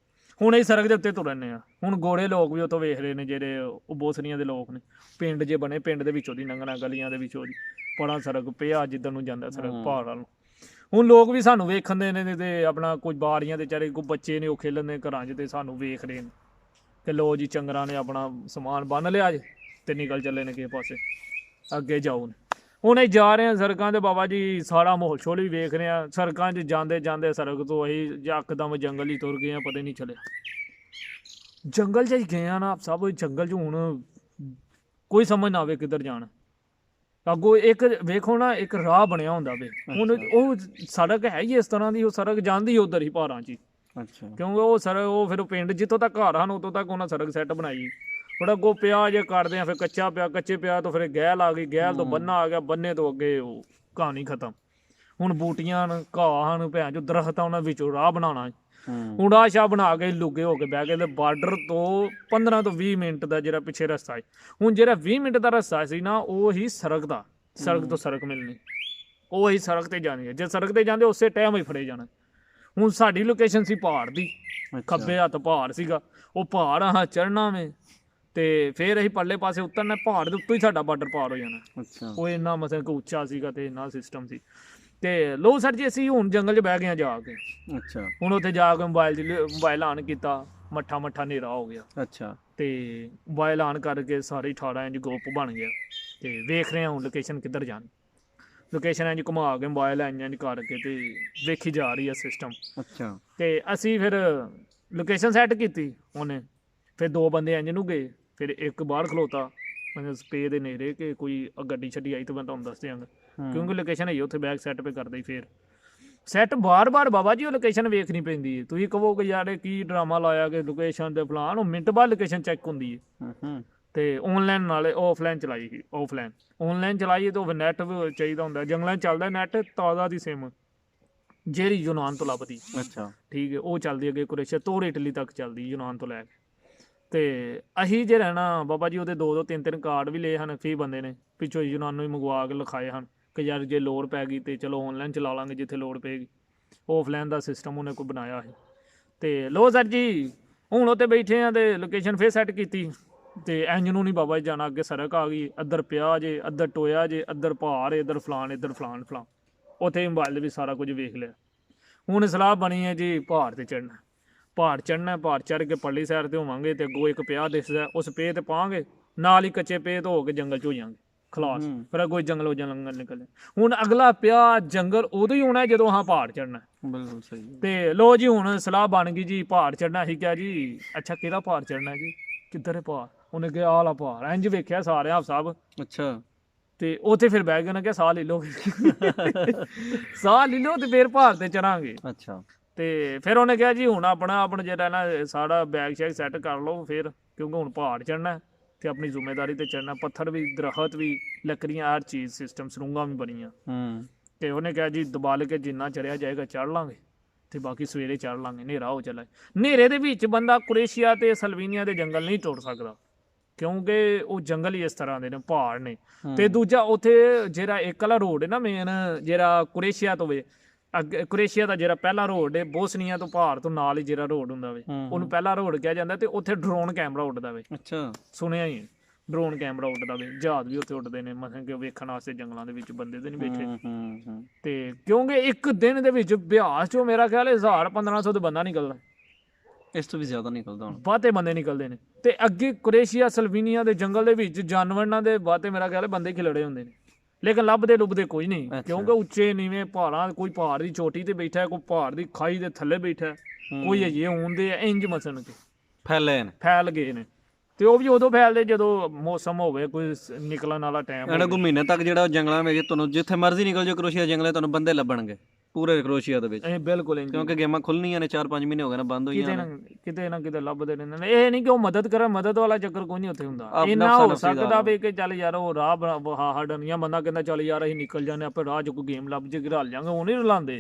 ਹੁਣ ਇਹ ਸੜਕ ਦੇ ਉੱਤੇ ਤੁਰਨੇ ਆ। ਹੁਣ ਗੋੜੇ ਲੋਕ ਵੀ ਉੱਥੋਂ ਵੇਖ ਰਹੇ ਨੇ, ਜਿਹੜੇ ਉਹ ਬੋਸਨੀਆਂ ਦੇ ਲੋਕ ਨੇ। ਪਿੰਡ ਜੇ ਬਣੇ, ਪਿੰਡ ਦੇ ਵਿੱਚੋਂ ਦੀ ਲੰਘਣਾ, ਗਲੀਆਂ ਦੇ ਵਿੱਚੋਂ ਦੀ ਪੜਾ ਸੜਕ ਪਿਆ ਜਿੱਧਰ ਨੂੰ ਜਾਂਦਾ ਸੜਕ ਪਹਾੜਾਂ ਨੂੰ। ਹੁਣ ਲੋਕ ਵੀ ਸਾਨੂੰ ਵੇਖਣ ਦੇ ਨੇ ਤੇ ਆਪਣਾ ਕੋਈ ਬਾੜੀਆਂ ਦੇ ਚਾਰੇ ਕੋਈ ਬੱਚੇ ਨੇ ਉਹ ਖੇਲਣ ਦੇ ਘਰਾਂ 'ਚ, ਤੇ ਸਾਨੂੰ ਵੇਖ ਰਹੇ ਨੇ ਕਿ ਲੋ ਜੀ ਚੰਗਰਾਂ ਨੇ ਆਪਣਾ ਸਮਾਨ ਬੰਨ ਲਿਆ ਜੇ ਤੇ ਨਿਕਲ ਚੱਲੇ ਨੇ ਕਿਸੇ ਪਾਸੇ, ਅੱਗੇ ਜਾਓ ਨੇ। ਹੁਣ ਅਸੀਂ ਜਾ ਰਹੇ ਹਾਂ ਸੜਕਾਂ 'ਤੇ ਬਾਬਾ ਜੀ, ਸਾਰਾ ਮਾਹੌਲ ਸ਼ੋਲ ਵੀ ਵੇਖ ਰਹੇ ਹਾਂ। ਸੜਕਾਂ 'ਚ ਜਾਂਦੇ ਜਾਂਦੇ ਸੜਕ ਤੋਂ ਅਸੀਂ ਯਕਦਮ ਜੰਗਲ ਹੀ ਤੁਰ ਗਏ ਹਾਂ, ਪਤਾ ਨਹੀਂ ਚੱਲਿਆ। ਜੰਗਲ 'ਚ ਹੀ ਗਏ ਹਾਂ ਨਾ ਸਭ, ਜੰਗਲ 'ਚ ਹੁਣ ਕੋਈ ਸਮਝ ਨਾ ਆਵੇ ਕਿੱਧਰ ਜਾਣਾ। ਅੱਗੋਂ ਇੱਕ ਵੇਖੋ ਨਾ, ਇੱਕ ਰਾਹ ਬਣਿਆ ਹੁੰਦਾ ਵੇ। ਹੁਣ ਉਹ ਸੜਕ ਹੈ ਹੀ ਇਸ ਤਰ੍ਹਾਂ ਦੀ, ਉਹ ਸੜਕ ਜਾਂਦੀ ਉੱਧਰ ਹੀ ਪਹਾੜਾਂ 'ਚ ਹੀ। ਕਿਉਂਕਿ ਉਹ ਸੜਕ ਉਹ ਫਿਰ ਪਿੰਡ ਜਿੱਥੋਂ ਤੱਕ ਘਰ ਹਨ ਉਤੋਂ ਤੱਕ ਉਹਨਾਂ ਸੜਕ ਸੈੱਟ ਬਣਾਈ। ਥੋੜਾ ਅੱਗੋਂ ਪਿਆ ਜੇ ਕੱਢਦੇ ਆ, ਫਿਰ ਕੱਚਾ ਪਿਆ, ਕੱਚੇ ਪਿਆ ਤੋਂ ਫਿਰ ਗਹਿਲ ਆ ਗਈ, ਗਹਿਲ ਤੋਂ ਬੰਨਾ ਆ ਗਿਆ, ਬੰਨੇ ਤੋਂ ਅੱਗੇ ਉਹ ਕਹਾਣੀ ਖਤਮ। ਹੁਣ ਬੂਟੀਆਂ ਹਨ, ਘਾਹ ਹਨ, ਭੈਣ ਜੋ ਦਰਖਤ ਆ, ਉਹਨਾਂ ਵਿੱਚੋਂ ਰਾਹ ਬਣਾਉਣਾ। ਹੁਣ ਰਾਹ ਸ਼ਾਹ ਬਣਾ ਕੇ ਲੁੱਗੇ ਹੋ ਕੇ ਬਹਿ ਗਏ। ਤੇ ਬਾਰਡਰ ਤੋਂ 15 ਤੋਂ 20 ਮਿੰਟ ਦਾ ਜਿਹੜਾ ਪਿੱਛੇ ਰਸਤਾ ਹੈ, ਹੁਣ ਜਿਹੜਾ 20 ਮਿੰਟ ਦਾ ਰਸਤਾ ਸੀ ਨਾ, ਉਹ ਹੀ ਸੜਕ ਦਾ, ਸੜਕ ਤੋਂ ਸੜਕ ਮਿਲਣੀ, ਉਹ ਹੀ ਸੜਕ ਤੇ ਜਾਣੀ ਹੈ। ਜੇ ਸੜਕ ਤੇ ਜਾਂਦੇ ਉਸੇ ਟਾਈਮ ਹੀ ਫੜੇ ਜਾਣਾ। ਹੁਣ ਸਾਡੀ ਲੋਕੇਸ਼ਨ ਸੀ ਪਹਾੜ ਦੀ, ਖੱਬੇ ਹੱਥ ਪਹਾੜ ਸੀਗਾ। ਉਹ ਪਹਾੜ ਆਹ ਚੜ੍ਹਨਾ ਵੇ ਤੇ ਫਿਰ ਅਸੀਂ ਪਰਲੇ ਪਾਸੇ ਉਤਰਨਾ, ਪਹਾੜ ਦੇ ਉੱਤੋਂ ਹੀ ਸਾਡਾ ਬਾਰਡਰ ਪਾਰ ਹੋ ਜਾਣਾ। ਉਹ ਇੰਨਾ ਮਤਲਬ ਕਿ ਉੱਚਾ ਸੀਗਾ ਤੇ ਇੰਨਾ ਸਿਸਟਮ ਸੀ। ਤੇ ਲੋ ਸਰ ਜੀ ਅਸੀਂ ਹੁਣ ਜੰਗਲ 'ਚ ਬਹਿ ਗਏ ਜਾ ਕੇ। ਹੁਣ ਉੱਥੇ ਜਾ ਕੇ ਮੋਬਾਈਲ ਆਨ ਕੀਤਾ, ਮੱਠਾ ਹਨੇਰਾ ਹੋ ਗਿਆ। ਤੇ ਮੋਬਾਈਲ ਆਨ ਕਰਕੇ ਸਾਰੇ 18 ਇੰਚ ਗਰੁੱਪ ਬਣ ਗਿਆ ਤੇ ਵੇਖ ਰਹੇ ਹਾਂ ਹੁਣ ਲੋਕੇਸ਼ਨ ਕਿੱਧਰ ਜਾਣੀ। ਲੋਕੇਸ਼ਨ ਇੰਝ ਘੁਮਾ ਕੇ ਮੋਬਾਈਲ ਇੰਝ ਕਰਕੇ ਤੇ ਵੇਖੀ ਜਾ ਰਹੀ ਹੈ ਸਿਸਟਮ। ਤੇ ਅਸੀਂ ਫਿਰ ਲੋਕੇਸ਼ਨ ਸੈੱਟ ਕੀਤੀ ਉਹਨੇ। ਫਿਰ 2 ਬੰਦੇ ਇੰਝ ਨੂੰ ਗਏ, ਫਿਰ ਇੱਕ ਬਾਹਰ ਖਲੋਤਾ ਮਤਲਬ ਸਪੇ ਦੇ ਨੇੜੇ ਕਿ ਕੋਈ ਗੱਡੀ ਛੱਡੀ ਆਈ ਤਾਂ ਮੈਂ ਤੁਹਾਨੂੰ ਦੱਸ ਦਿਆਂਗਾ, ਕਿਉਂਕਿ ਲੋਕੇਸ਼ਨ ਹੈ ਉੱਥੇ ਬੈਕ ਸੈੱਟ ਪੇ ਕਰਦੇ। ਫਿਰ ਸੈੱਟ ਬਾਰ-ਬਾਰ ਬਾਬਾ ਜੀ ਉਹ ਲੋਕੇਸ਼ਨ ਵੇਖਣੀ ਪੈਂਦੀ ਹੈ। ਤੁਸੀਂ ਕਹੋਗੇ ਯਾਰ ਇਹ ਕੀ ਡਰਾਮਾ ਲਾਇਆ ਕਿ ਲੋਕੇਸ਼ਨ ਦੇ ਫਲਾਣ, ਉਹ ਮਿੰਟ ਬਾਅਦ ਲੋਕੇਸ਼ਨ ਚੈੱਕ ਹੁੰਦੀ ਹੈ। ਤੇ ਆਨਲਾਈਨ ਨਾਲੇ ਆਫਲਾਈਨ ਚਲਾਈ ਸੀ। ਆਨਲਾਈਨ ਚਲਾਈਏ ਤਾਂ ਫਿਰ ਨੈਟ ਵੀ ਚਾਹੀਦਾ ਹੁੰਦਾ। ਜੰਗਲਾਂ 'ਚ ਚੱਲਦਾ ਨੈਟ ਤਾਜ਼ਾ ਦੀ ਸਿਮ, ਜਿਹੜੀ ਯੂਨਾਨ ਤੋਂ ਲੱਭਦੀ। ਠੀਕ ਹੈ, ਉਹ ਚੱਲਦੀ ਅੱਗੇ ਕ੍ਰੋਏਸ਼ੀਆ ਤੋਂ ਇਟਲੀ ਤੱਕ ਚੱਲਦੀ, ਯੂਨਾਨ ਤੋਂ ਲੈ ਕੇ। ਤੇ ਅਸੀਂ ਜੇ ਰਹਿਣਾ ਬਾਬਾ ਜੀ ਉਹਦੇ 2-2 3-3 ਕਾਰਡ ਵੀ ਲਏ ਹਨ ਕਈ ਬੰਦੇ ਨੇ, ਪਿੱਛੋਂ ਯੂਨਾਨ ਨੂੰ ਹੀ ਮੰਗਵਾ ਕੇ ਲਿਖਾਏ ਹਨ ਕਿ ਯਾਰ ਜੇ ਲੋੜ ਪੈ ਗਈ ਤੇ ਚਲੋ ਆਨਲਾਈਨ ਚਲਾ ਲਾਂਗੇ ਜਿੱਥੇ ਲੋੜ ਪਏਗੀ। ਆਫਲਾਈਨ ਦਾ ਸਿਸਟਮ ਉਹਨੇ ਕੋਈ ਬਣਾਇਆ ਸੀ। ਤੇ ਲੋ ਸਰ ਜੀ ਹੁਣ ਉੱਥੇ ਬੈਠੇ ਆ ਤੇ ਲੋਕੇਸ਼ਨ ਫਿਰ ਸੈੱਟ ਕੀਤੀ ਤੇ ਇੰਝ ਨੂੰ ਨਹੀਂ ਬਾਬਾ ਜੀ ਜਾਣਾ। ਅੱਗੇ ਸੜਕ ਆ ਗਈ, ਅੱਧਰ ਪਿਆ ਜੇ, ਅੱਧਰ ਟੋਇਆ ਜੇ, ਅੱਧਰ ਪਹਾੜ, ਇੱਧਰ ਫਲਾਣ, ਇੱਧਰ ਫਲਾਣ। ਉੱਥੇ ਮੋਬਾਈਲ ਵੀ ਸਾਰਾ ਕੁਝ ਵੇਖ ਲਿਆ। ਹੁਣ ਸਲਾਹ ਬਣੀ ਹੈ ਜੀ ਪਹਾੜ ਤੇ ਚੜ੍ਹਨਾ। ਪਹਾੜ ਚੜ੍ਹ ਕੇ ਪਰਲੀ ਸਾਈਡ ਤੇ ਹੋਵਾਂਗੇ ਤੇ ਅੱਗੋਂ ਇੱਕ ਪਿਆ ਦਿਸਦਾ, ਉਸ ਪੇ ਤੇ ਪਾਵਾਂਗੇ, ਨਾਲ ਹੀ ਕੱਚੇ ਪੇ ਤੋਂ ਹੋ ਕੇ ਜੰਗਲ 'ਚ ਹੋ ਜਾਵਾਂਗੇ ਖਲਾਸ। ਫਿਰ ਅੱਗੋਂ ਜੰਗਲ ਨਿਕਲੇ। ਹੁਣ ਅਗਲਾ ਪਿਆ ਜੰਗਲ ਉਦੋਂ ਹੀ ਹੋਣਾ ਜਦੋਂ ਹਾਂ ਪਹਾੜ ਚੜ੍ਹਨਾ। ਬਿਲਕੁਲ ਸਹੀ। ਤੇ ਲੋ ਜੀ ਹੁਣ ਸਲਾਹ ਬਣ ਗਈ ਜੀ ਪਹਾੜ ਚੜ੍ਹਨਾ। ਅਸੀਂ ਕਿਹਾ ਜੀ ਅੱਛਾ ਕਿਹੜਾ ਪਹਾੜ ਚੜ੍ਹਨਾ ਜੀ, ਕਿੱਧਰ ਹੈ ਪਹਾੜ? ਉਹਨੇ ਕਿਹਾ ਆਹ ਲਾ ਪਹਾੜ। ਇੰਝ ਵੇਖਿਆ ਸਾਰੇ ਆਪ ਸਾਹਿਬ। ਤੇ ਉੱਥੇ ਫਿਰ ਬਹਿ ਗਏ, ਉਹਨੇ ਕਿਹਾ ਸਾਹ ਲੈ ਲਓ ਸਾਹ ਲੈ ਲਓ ਤੇ ਫਿਰ ਪਹਾੜ ਤੇ ਚੜਾਂਗੇ। ਤੇ ਫਿਰ ਉਹਨੇ ਕਿਹਾ ਜੀ ਹੁਣ ਆਪਣਾ ਜਿਹੜਾ ਨਾ ਸਾਰਾ ਬੈਗ ਸ਼ੈਗ ਸੈੱਟ ਕਰ ਲਓ ਫਿਰ, ਕਿਉਂਕਿ ਹੁਣ ਪਹਾੜ ਚੜ੍ਹਨਾ ਤੇ ਆਪਣੀ ਜ਼ਿੰਮੇਵਾਰੀ ਤੇ ਚੜ੍ਹਨਾ। ਪੱਥਰ ਵੀ, ਦਰਖਤ ਵੀ, ਲੱਕੜੀਆਂ, ਹਰ ਚੀਜ਼ ਸਿਸਟਮ, ਸਰੂੰਗਾਂ ਵੀ ਬਣੀਆਂ। ਤੇ ਉਹਨੇ ਕਿਹਾ ਜੀ ਦਬਾਲ ਕੇ ਜਿੰਨਾ ਚੜਿਆ ਜਾਏਗਾ ਚੜ੍ਹ ਲਾਂਗੇ ਤੇ ਬਾਕੀ ਸਵੇਰੇ ਚੜ੍ਹ ਲਾਂਗੇ, ਹਨੇਰਾ ਹੋ ਚੱਲਾ। ਹਨੇਰੇ ਦੇ ਵਿੱਚ ਬੰਦਾ ਕ੍ਰੋਏਸ਼ੀਆ ਤੇ ਸਲਵੀਨੀਆ ਦੇ ਜੰਗਲ ਨਹੀਂ ਟੁੱਟ ਸਕਦਾ, ਕਿਉਂਕਿ ਉਹ ਜੰਗਲ ਹੀ ਇਸ ਤਰ੍ਹਾਂ ਦੇ ਨੇ, ਪਹਾੜ ਨੇ। ਤੇ ਦੂਜਾ ਉੱਥੇ ਜਿਹੜਾ ਇੱਕ ਵਾਲਾ ਰੋਡ ਹੈ ਨਾ ਮੇਨ, ਜਿਹੜਾ ਕ੍ਰੋਏਸ਼ੀਆ ਤੋਂ ਅੱਗੇ, ਕ੍ਰੋਏਸ਼ੀਆ ਦਾ ਜਿਹੜਾ ਪਹਿਲਾ ਰੋਡ ਹੈ ਬੋਸਨੀਆ ਤੋਂ ਪਹਾੜ ਤੋਂ ਨਾਲ ਹੀ ਜਿਹੜਾ ਰੋਡ ਹੁੰਦਾ ਵੇ, ਉਹਨੂੰ ਪਹਿਲਾ ਰੋਡ ਕਿਹਾ ਜਾਂਦਾ। ਤੇ ਉੱਥੇ ਡਰੋਨ ਕੈਮਰਾ ਉੱਡਦਾ ਵੇ, ਸੁਣਿਆ ਹੀ। ਡਰੋਨ ਕੈਮਰਾ ਉੱਡਦਾ ਵੇ, ਜਹਾਜ਼ ਵੀ ਉੱਥੇ ਉੱਡਦੇ ਨੇ ਮਤਲਬ ਕਿ ਵੇਖਣ ਵਾਸਤੇ ਜੰਗਲਾਂ ਦੇ ਵਿੱਚ ਬੰਦੇ ਤੇ ਨਹੀਂ ਬੈਠੇ। ਤੇ ਕਿਉਂਕਿ ਇੱਕ ਦਿਨ ਦੇ ਵਿੱਚ ਬਿਹਾਰ ਚੋਂ ਮੇਰਾ ਖਿਆਲ 1000-1500 ਦਾ ਬੰਦਾ ਨਿਕਲਦਾ, ਇਸ ਤੋਂ ਵੀ ਜ਼ਿਆਦਾ ਨਿਕਲਦਾ ਹੁਣ। ਬਾਤੇ ਬੰਦੇ ਨਿਕਲਦੇ ਨੇ। ਤੇ ਅੱਗੇ ਕੁਰੇਸ਼ੀਆ ਸਲਵੀਨੀਆ ਦੇ ਜੰਗਲ ਦੇ ਵਿੱਚ ਜਾਨਵਰਾਂ ਦੇ ਬਾਤੇ ਮੇਰਾ ਖਿਆਲ ਬੰਦੇ ਖਿਲੜੇ ਹੁੰਦੇ ਨੇ, ਲੇਕਿਨ ਲੱਭਦੇ ਲੁੱਭਦੇ ਕੋਈ ਨਹੀਂ। ਕਿਉਂਕਿ ਉੱਚੇ ਨੀਵੇਂ ਪਹਾੜਾਂ, ਕੋਈ ਪਹਾੜ ਦੀ ਚੋਟੀ ਤੇ ਬੈਠਾ ਹੈ, ਕੋਈ ਪਹਾੜ ਦੀ ਖਾਈ ਦੇ ਥੱਲੇ ਬੈਠਾ ਹੈ, ਕੋਈ ਅਜੇ ਹੁੰਦੇ ਆ ਇੰਜ ਮਸਣ ਕੇ ਫੈਲ ਗਏ ਨੇ। ਤੇ ਉਹ ਵੀ ਉਦੋਂ ਫੈਲਦੇ ਜਦੋਂ ਮੌਸਮ ਹੋਵੇ, ਕੋਈ ਨਿਕਲਣ ਵਾਲਾ ਟਾਈਮ ਇਹਨਾਂ ਕੋ ਮਹੀਨੇ ਤੱਕ ਜਿਹੜਾ ਜੰਗਲਾਂ ਵਿੱਚ ਤੁਹਾਨੂੰ ਜਿੱਥੇ ਮਰਜ਼ੀ ਨਿਕਲ ਜਾਓ ਕਰੋਸ਼ੀਆ ਜੰਗਲੇ, ਤੁਹਾਨੂੰ ਬੰਦੇ ਲੱਭਣਗੇ ਪੂਰੇ ਕਰੋਸ਼ੀਆ ਦੇ ਵਿੱਚ। ਬਿਲਕੁਲ, ਕਿਉਂਕਿ ਗੇਮਾਂ ਖੁੱਲਣੀਆਂ ਨੇ, 4-5 ਮਹੀਨੇ ਹੋ ਗਏ ਨਾ ਬੰਦ ਹੋਈਆਂ ਕਿਤੇ ਨਾ ਕਿਤੇ ਲੱਭਦੇ ਰਹਿੰਦੇ ਨੇ। ਇਹ ਨਹੀਂ ਕਿ ਉਹ ਮਦਦ ਕਰਨ, ਮਦਦ ਵਾਲਾ ਚੱਕਰ ਕੋਈ ਨਹੀਂ ਉੱਥੇ ਹੁੰਦਾ। ਇੰਨਾ ਹੋ ਸਕਦਾ ਵੀ ਕਿ ਚੱਲ ਯਾਰ ਉਹ ਰਾਹ ਹੱਡਣੀਆਂ, ਬੰਦਾ ਕਹਿੰਦਾ ਚੱਲ ਯਾਰ ਅਸੀਂ ਨਿਕਲ ਜਾਂਦੇ ਆਪੇ, ਰਾਹ 'ਚ ਕੋਈ ਗੇਮ ਲੱਭ ਜੇ ਰਲ ਜਾਂਗੇ, ਉਹ ਨਹੀਂ ਰਲਾਉਂਦੇ।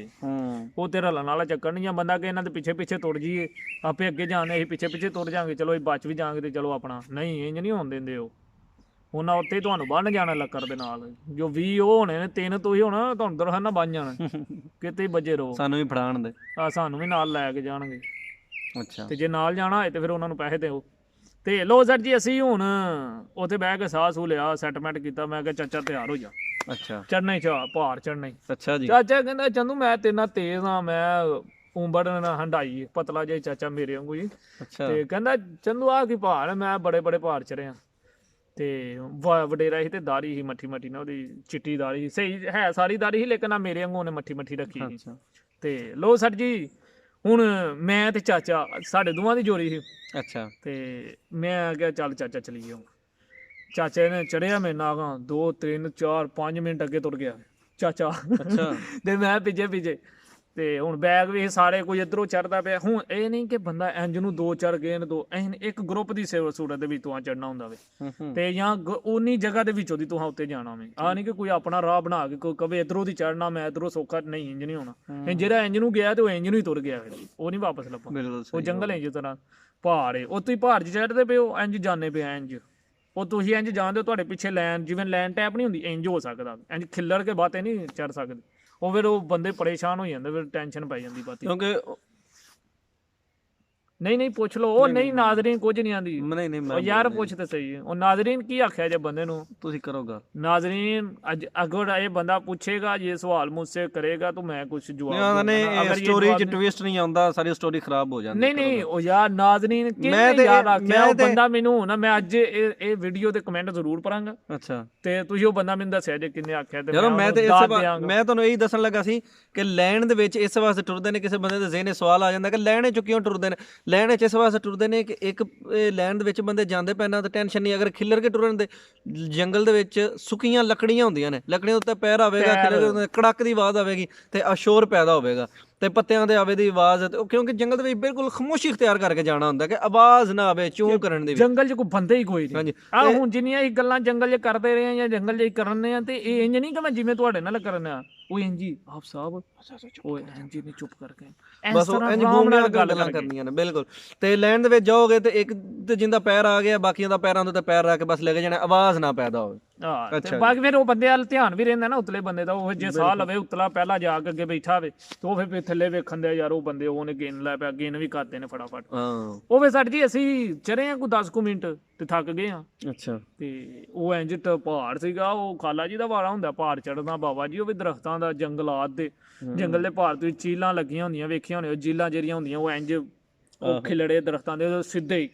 ਉਹ ਤੇ ਰਲਣ ਵਾਲਾ ਚੱਕਰ ਨਹੀਂ ਆ। ਬੰਦਾ ਕਿ ਇਹਨਾਂ ਦੇ ਪਿੱਛੇ ਪਿੱਛੇ ਤੁਰ ਜਾਈਏ, ਆਪੇ ਅੱਗੇ ਜਾਣੇ, ਅਸੀਂ ਪਿੱਛੇ ਪਿੱਛੇ ਤੁਰ ਜਾਾਂਗੇ, ਚਲੋ ਅਸੀਂ ਬਚ ਵੀ ਜਾਾਂਗੇ ਤੇ ਚਲੋ ਆਪਣਾ। ਨਹੀਂ, ਇੰਜ ਨਹੀਂ ਹੋਣ ਦਿੰਦੇ ਉਹ। ਉਹਨਾਂ ਉੱਥੇ ਤੁਹਾਨੂੰ ਬੰਨ ਜਾਣਾ ਲੱਕੜ ਦੇ ਨਾਲ, ਜੋ 20 ਉਹ ਹੋਣੇ ਨੇ, 3 ਤੋਂ ਹੀ ਹੋਣਾ, ਤੁਹਾਨੂੰ ਦਰਖਾਨਾ ਬੰਨ ਜਾਣਾ, ਕਿਤੇ ਵੱਜੇ ਰਹੋ। ਸਾਨੂੰ ਵੀ ਫੜਾਣ ਦੇ, ਸਾਨੂੰ ਵੀ ਨਾਲ ਲੈ ਕੇ ਜਾਣਗੇ। ਅੱਛਾ, ਤੇ ਜੇ ਨਾਲ ਜਾਣਾ ਹੋਏ ਤੇ ਫਿਰ ਉਹਨਾਂ ਨੂੰ ਪੈਸੇ ਦਿਓ। ਤੇ ਲੋ ਸਰ ਜੀ, ਅਸੀਂ ਹੁਣ ਉੱਥੇ ਬਹਿ ਕੇ ਸਾਹ ਸੂ ਲਿਆ, ਸੈਟਲਮੈਂਟ ਕੀਤਾ। ਮੈਂ ਕਿਹਾ ਚਾਚਾ ਤਿਆਰ ਹੋ ਜਾ, ਅੱਛਾ ਚੜਨਾ ਹੀ ਪਹਾੜ ਚੜਨਾ ਹੀ। ਅੱਛਾ ਜੀ। ਚਾਚਾ ਕਹਿੰਦਾ ਚੰਦੂ ਮੈਂ ਤੇਰੇ ਨਾਲ ਤੇਜ਼ ਆ, ਮੈਂ ਉਮੜ ਨਾ ਹੰਡਾਈ, ਪਤਲਾ ਜਿਹਾ ਚਾਚਾ ਮੇਰੇ ਵਾਂਗੂ ਜੀ। ਤੇ ਕਹਿੰਦਾ ਚੰਦੂ ਆ ਕੀ ਪਹਾੜ, ਮੈਂ ਬੜੇ ਬੜੇ ਪਹਾੜ ਚੜਿਆ। ਤੇ ਵਡੇਰਾ ਸੀ ਤੇ ਦਾੜੀ ਸੀ ਮੱਠੀ ਮੱਠੀ ਨਾ, ਉਹਦੀ ਚਿੱਟੀ ਦਾੜੀ ਸੀ, ਸਹੀ ਹੈ ਸਾਰੀ ਦਾੜੀ ਸੀ, ਲੇਕਿਨ ਆ ਮੇਰੇ ਵਾਂਗੂ ਉਹਨੇ ਮੱਠੀ ਮੱਠੀ ਰੱਖੀ ਸੀ। ਤੇ ਲੋ ਸਰ ਜੀ, ਹੁਣ ਮੈਂ ਤੇ ਚਾਚਾ ਸਾਡੇ ਦੋਵਾਂ ਦੀ ਜੋੜੀ ਸੀ। ਅੱਛਾ। ਤੇ ਮੈਂ ਕਿਹਾ ਚੱਲ ਚਾਚਾ ਚਲੀਏ। ਹੁਣ ਚਾਚੇ ਨੇ ਚੜਿਆ ਮੇਰੇ ਨਾਲ 2 3 4 5 ਮਿੰਟ ਅੱਗੇ ਤੁਰ ਗਿਆ ਚਾਚਾ। ਅੱਛਾ। ਤੇ ਮੈਂ ਪਿੱਛੇ ਪਿੱਛੇ। ਤੇ ਹੁਣ ਬੈਗ ਵੀ ਸਾਰੇ ਕੋਈ ਇੱਧਰੋਂ ਚੜਦਾ ਪਿਆ। ਹੁਣ ਇਹ ਨਹੀਂ ਕਿ ਬੰਦਾ ਇੰਜ ਨੂੰ 2-4 ਗੇਨ ਦੋ, ਇੱਕ ਗਰੁੱਪ ਦੀ ਸੂਰਤ ਦੇ ਵਿੱਚ ਤੁਹਾਂ ਚੜਨਾ ਹੁੰਦਾ ਵੇ। ਤੇ ਜਾਂ ਉਨੀ ਜਗ੍ਹਾ ਦੇ ਵਿੱਚੋਂ ਦੀ ਤੁਹਾਂ ਉੱਤੇ ਜਾਣਾ ਵੇ। ਆ ਨਹੀਂ ਕਿ ਕੋਈ ਆਪਣਾ ਰਾਹ ਬਣਾ ਕੇ ਕੋਈ ਕਵੇ ਇੱਧਰੋਂ ਦੀ ਚੜਨਾ, ਮੈਂ ਇੱਧਰੋਂ ਸੌਖਾ, ਨਹੀਂ, ਇੰਜ ਨਹੀਂ ਹੋਣਾ। ਜਿਹੜਾ ਇੰਜ ਨੂੰ ਗਿਆ ਤੇ ਉਹ ਇੰਜ ਨੂੰ ਹੀ ਤੁਰ ਗਿਆ, ਫਿਰ ਉਹ ਨਹੀਂ ਵਾਪਸ ਲੱਭਾ। ਉਹ ਜੰਗਲ ਇੰਜ ਤਰ੍ਹਾਂ ਪਹਾੜ ਏ, ਉਹ ਤੁਸੀਂ ਪਹਾੜ 'ਚ ਚੜ੍ਹਦੇ ਪਏ ਹੋ, ਇੰਜ ਜਾਂਦੇ ਪਏ ਇੰਜ, ਉਹ ਤੁਸੀਂ ਇੰਜ ਜਾਣਦੇ ਹੋ, ਤੁਹਾਡੇ ਪਿੱਛੇ ਲਾਈਨ, ਜਿਵੇਂ ਲਾਈਨ ਟੈਪ ਨਹੀਂ ਹੁੰਦੀ, ਇੰਜ ਹੋ ਸਕਦਾ, ਇੰਜ ਖਿੱਲਰ ਕੇ ਬਾਤੇ ਨਹੀਂ ਚੜ ਸਕਦੇ। ਉਹ ਫਿਰ ਉਹ ਬੰਦੇ ਪਰੇਸ਼ਾਨ ਹੋ ਜਾਂਦੇ, ਫਿਰ ਟੈਨਸ਼ਨ ਪੈ ਜਾਂਦੀ ਬਾਤੀ। ਕਿਉਂਕਿ ਨਹੀਂ ਪੁੱਛ ਲਓ। ਉਹ ਨਹੀਂ ਨਾਜ਼ਰੀਨ ਕੁਝ ਨਹੀਂ ਆਂਦੀ। ਉਹ ਯਾਰ ਪੁੱਛ ਤੇ ਸਹੀ। ਉਹ ਨਾਜ਼ਰੀਨ ਕੀ ਆਖਿਆ ਜੇ ਬੰਦੇ ਨੂੰ, ਤੁਸੀਂ ਕਰੋਗਾ ਨਾਜ਼ਰੀਨ। ਅੱਜ ਅਗਰ ਇਹ ਬੰਦਾ ਪੁੱਛੇਗਾ, ਇਹ ਸਵਾਲ ਮੁझसे ਕਰੇਗਾ ਤਾਂ ਮੈਂ ਕੁਝ ਜਵਾਬ ਦੂੰਗਾ। ਅਗਰ ਸਟੋਰੀ 'ਚ ਟਵਿਸਟ ਨਹੀਂ ਆਉਂਦਾ, ਸਾਰੀ ਸਟੋਰੀ ਖਰਾਬ ਹੋ ਜਾਂਦੀ। ਨਹੀਂ ਉਹ ਯਾਰ ਨਾਜ਼ਰੀਨ ਕਿਹਨੇ ਯਾਰ ਆਖਿਆ ਉਹ ਬੰਦਾ ਮੈਨੂੰ ਨਾ, ਮੈਂ ਅੱਜ ਇਹ ਵੀਡੀਓ ਦੇ ਕਮੈਂਟ ਜ਼ਰੂਰ ਪੜਾਂਗਾ। ਅੱਛਾ। ਤੇ ਤੁਸੀਂ ਉਹ ਬੰਦਾ ਮੈਨੂੰ ਦੱਸਿਆ ਜੇ ਕਿੰਨੇ ਆਖਿਆ, ਤੇ ਮੈਂ ਤੁਹਾਨੂੰ ਇਹੀ ਦੱਸਣ ਲੱਗਾ ਸੀ ਕਿ ਲੈਣ ਦੇ ਵਿੱਚ ਇਸ ਵਾਸਤੇ ਟੁਰਦੇ ਨੇ, ਕਿਸੇ ਬੰਦੇ ਦੇ ਜ਼ਿਹਨ 'ਚ ਸਵਾਲ ਆ ਜਾਂਦਾ ਕਿ ਲੈਣ 'ਚ ਕਿਉਂ ਟੁਰਦੇ ਨੇ। ਲੈਣ 'ਚ ਇਸ ਵਾਸਤੇ ਟੁਰਦੇ ਨੇ ਕਿ ਇੱਕ ਲੈਣ ਦੇ ਵਿੱਚ ਬੰਦੇ ਜਾਂਦੇ ਪੈਣਾ ਤਾਂ ਟੈਨਸ਼ਨ ਨਹੀਂ। ਅਗਰ ਖਿੱਲਰ ਕੇ ਟੁਰਨ ਦੇ ਜੰਗਲ ਦੇ ਵਿੱਚ ਸੁੱਕੀਆਂ ਲੱਕੜੀਆਂ ਹੁੰਦੀਆਂ ਨੇ, ਲੱਕੜੀਆਂ ਉੱਤੇ ਪੈਰ ਆਵੇਗਾ, ਕੜਕ ਦੀ ਆਵਾਜ਼ ਆਵੇਗੀ ਤੇ ਅਸ਼ੋਰ ਪੈਦਾ ਹੋਵੇਗਾ, ਤੇ ਪੱਤਿਆਂ ਦੇ ਆਵੇ ਦੀ ਆਵਾਜ਼। ਕਿਉਂਕਿ ਜੰਗਲ ਦੇ ਵਿੱਚ ਬਿਲਕੁਲ ਖਾਮੋਸ਼ੀ ਇਖਤਿਆਰ ਕਰਕੇ ਜਾਣਾ ਹੁੰਦਾ ਕਿ ਆਵਾਜ਼ ਨਾ ਆਵੇ ਚੂੰ ਕਰਨ ਦੀ। ਜੰਗਲ 'ਚ ਕੋਈ ਬੰਦੇ ਹੀ ਕੋਈ ਨਹੀਂ। ਆ ਹੁਣ ਜਿੰਨੀਆਂ ਇਹ ਗੱਲਾਂ ਜੰਗਲ 'ਚ ਕਰਦੇ ਰਹੇ ਆ ਜਾਂ ਜੰਗਲ 'ਚ ਕਰਨੇ ਆ, ਤੇ ਇਹ ਇੰਜ ਨਹੀਂ ਕਿ ਮੈਂ ਜਿਵੇਂ ਤੁਹਾਡੇ ਨਾਲ ਕਰਨੇ ਆ, ਉਹ ਇੰਜੀ ਆਪ ਸਾਹਿਬ ਉਹ ਇੰਜੀ ਨਹੀਂ ਚੁੱਪ ਕਰਕੇ ਬਸ ਉਹ ਇੰਜ ਗੋਂਗੀਆਂ ਗੱਲਾਂ ਕਰਨੀਆਂ ਨੇ। ਬਿਲਕੁਲ। ਤੇ ਲੈਣ ਦੇ ਵਿੱਚ ਜਾਓਗੇ ਤੇ ਇੱਕ ਤੇ ਜਿੰਦਾ ਪੈਰ ਆ ਗਿਆ, ਬਾਕੀਆਂ ਦਾ ਪੈਰਾਂ ਦੇ ਉੱਤੇ ਪੈਰ ਰੱਖ ਕੇ ਬਸ ਲੈ ਕੇ ਜਾਣਾ, ਆਵਾਜ਼ ਨਾ ਪੈਦਾ ਹੋਵੇ। ਤੇ ਬਾਕੀ ਫਿਰ ਉਹ ਬੰਦੇ ਵੱਲ ਧਿਆਨ ਵੀ ਰਹਿੰਦਾ ਨਾ, ਉਤਲੇ ਬੰਦੇ ਦਾ। ਉਹ ਜੇ ਸਾਹ ਲਵੇ ਉਤਲਾ ਪਹਿਲਾਂ ਜਾ ਕੇ ਅੱਗੇ ਬੈਠਾ ਹੋਵੇ, ਤੇ ਉਹ ਫਿਰ ਥੱਲੇ ਵੇਖਣ ਦੇ ਯਾਰ ਉਹ ਬੰਦੇ ਉਹਨੇ ਗੇਨ ਲੈ ਪਿਆ, ਗੇਨ ਵੀ ਕਰਦੇ ਨੇ ਫਟਾਫਟ। ਉਹ ਫਿਰ ਸਰ ਜੀ ਅਸੀਂ ਚੜੇ ਆ ਕੋਈ 10 ਕੁ ਮਿੰਟ ਤੇ ਥੱਕ ਗਏ ਆ। ਅੱਛਾ। ਤੇ ਉਹ ਇੰਜ ਪਹਾੜ ਸੀਗਾ, ਉਹ ਖਾਲਾ ਜੀ ਦਾ ਵਾਰਾ ਹੁੰਦਾ ਪਹਾੜ ਚੜ੍ਹਨਾ ਬਾਬਾ ਜੀ। ਉਹ ਵੀ ਦਰਖਤਾਂ ਦਾ ਜੰਗਲਾਤ ਦੇ ਜੰਗਲ ਦੇ ਪਹਾੜ ਤੋਂ ਚੀਲਾਂ ਲੱਗੀਆਂ ਹੁੰਦੀਆਂ, ਵੇਖੀਆਂ ਹੋਣੀਆਂ ਜੀਲਾਂ ਜਿਹੜੀਆਂ ਹੁੰਦੀਆਂ, ਉਹ ਇੰਜ ਉਹ ਖਿਲੜੇ ਦਰਖਤਾਂ ਦੇ ਸਿੱਧੇ ਹੀ,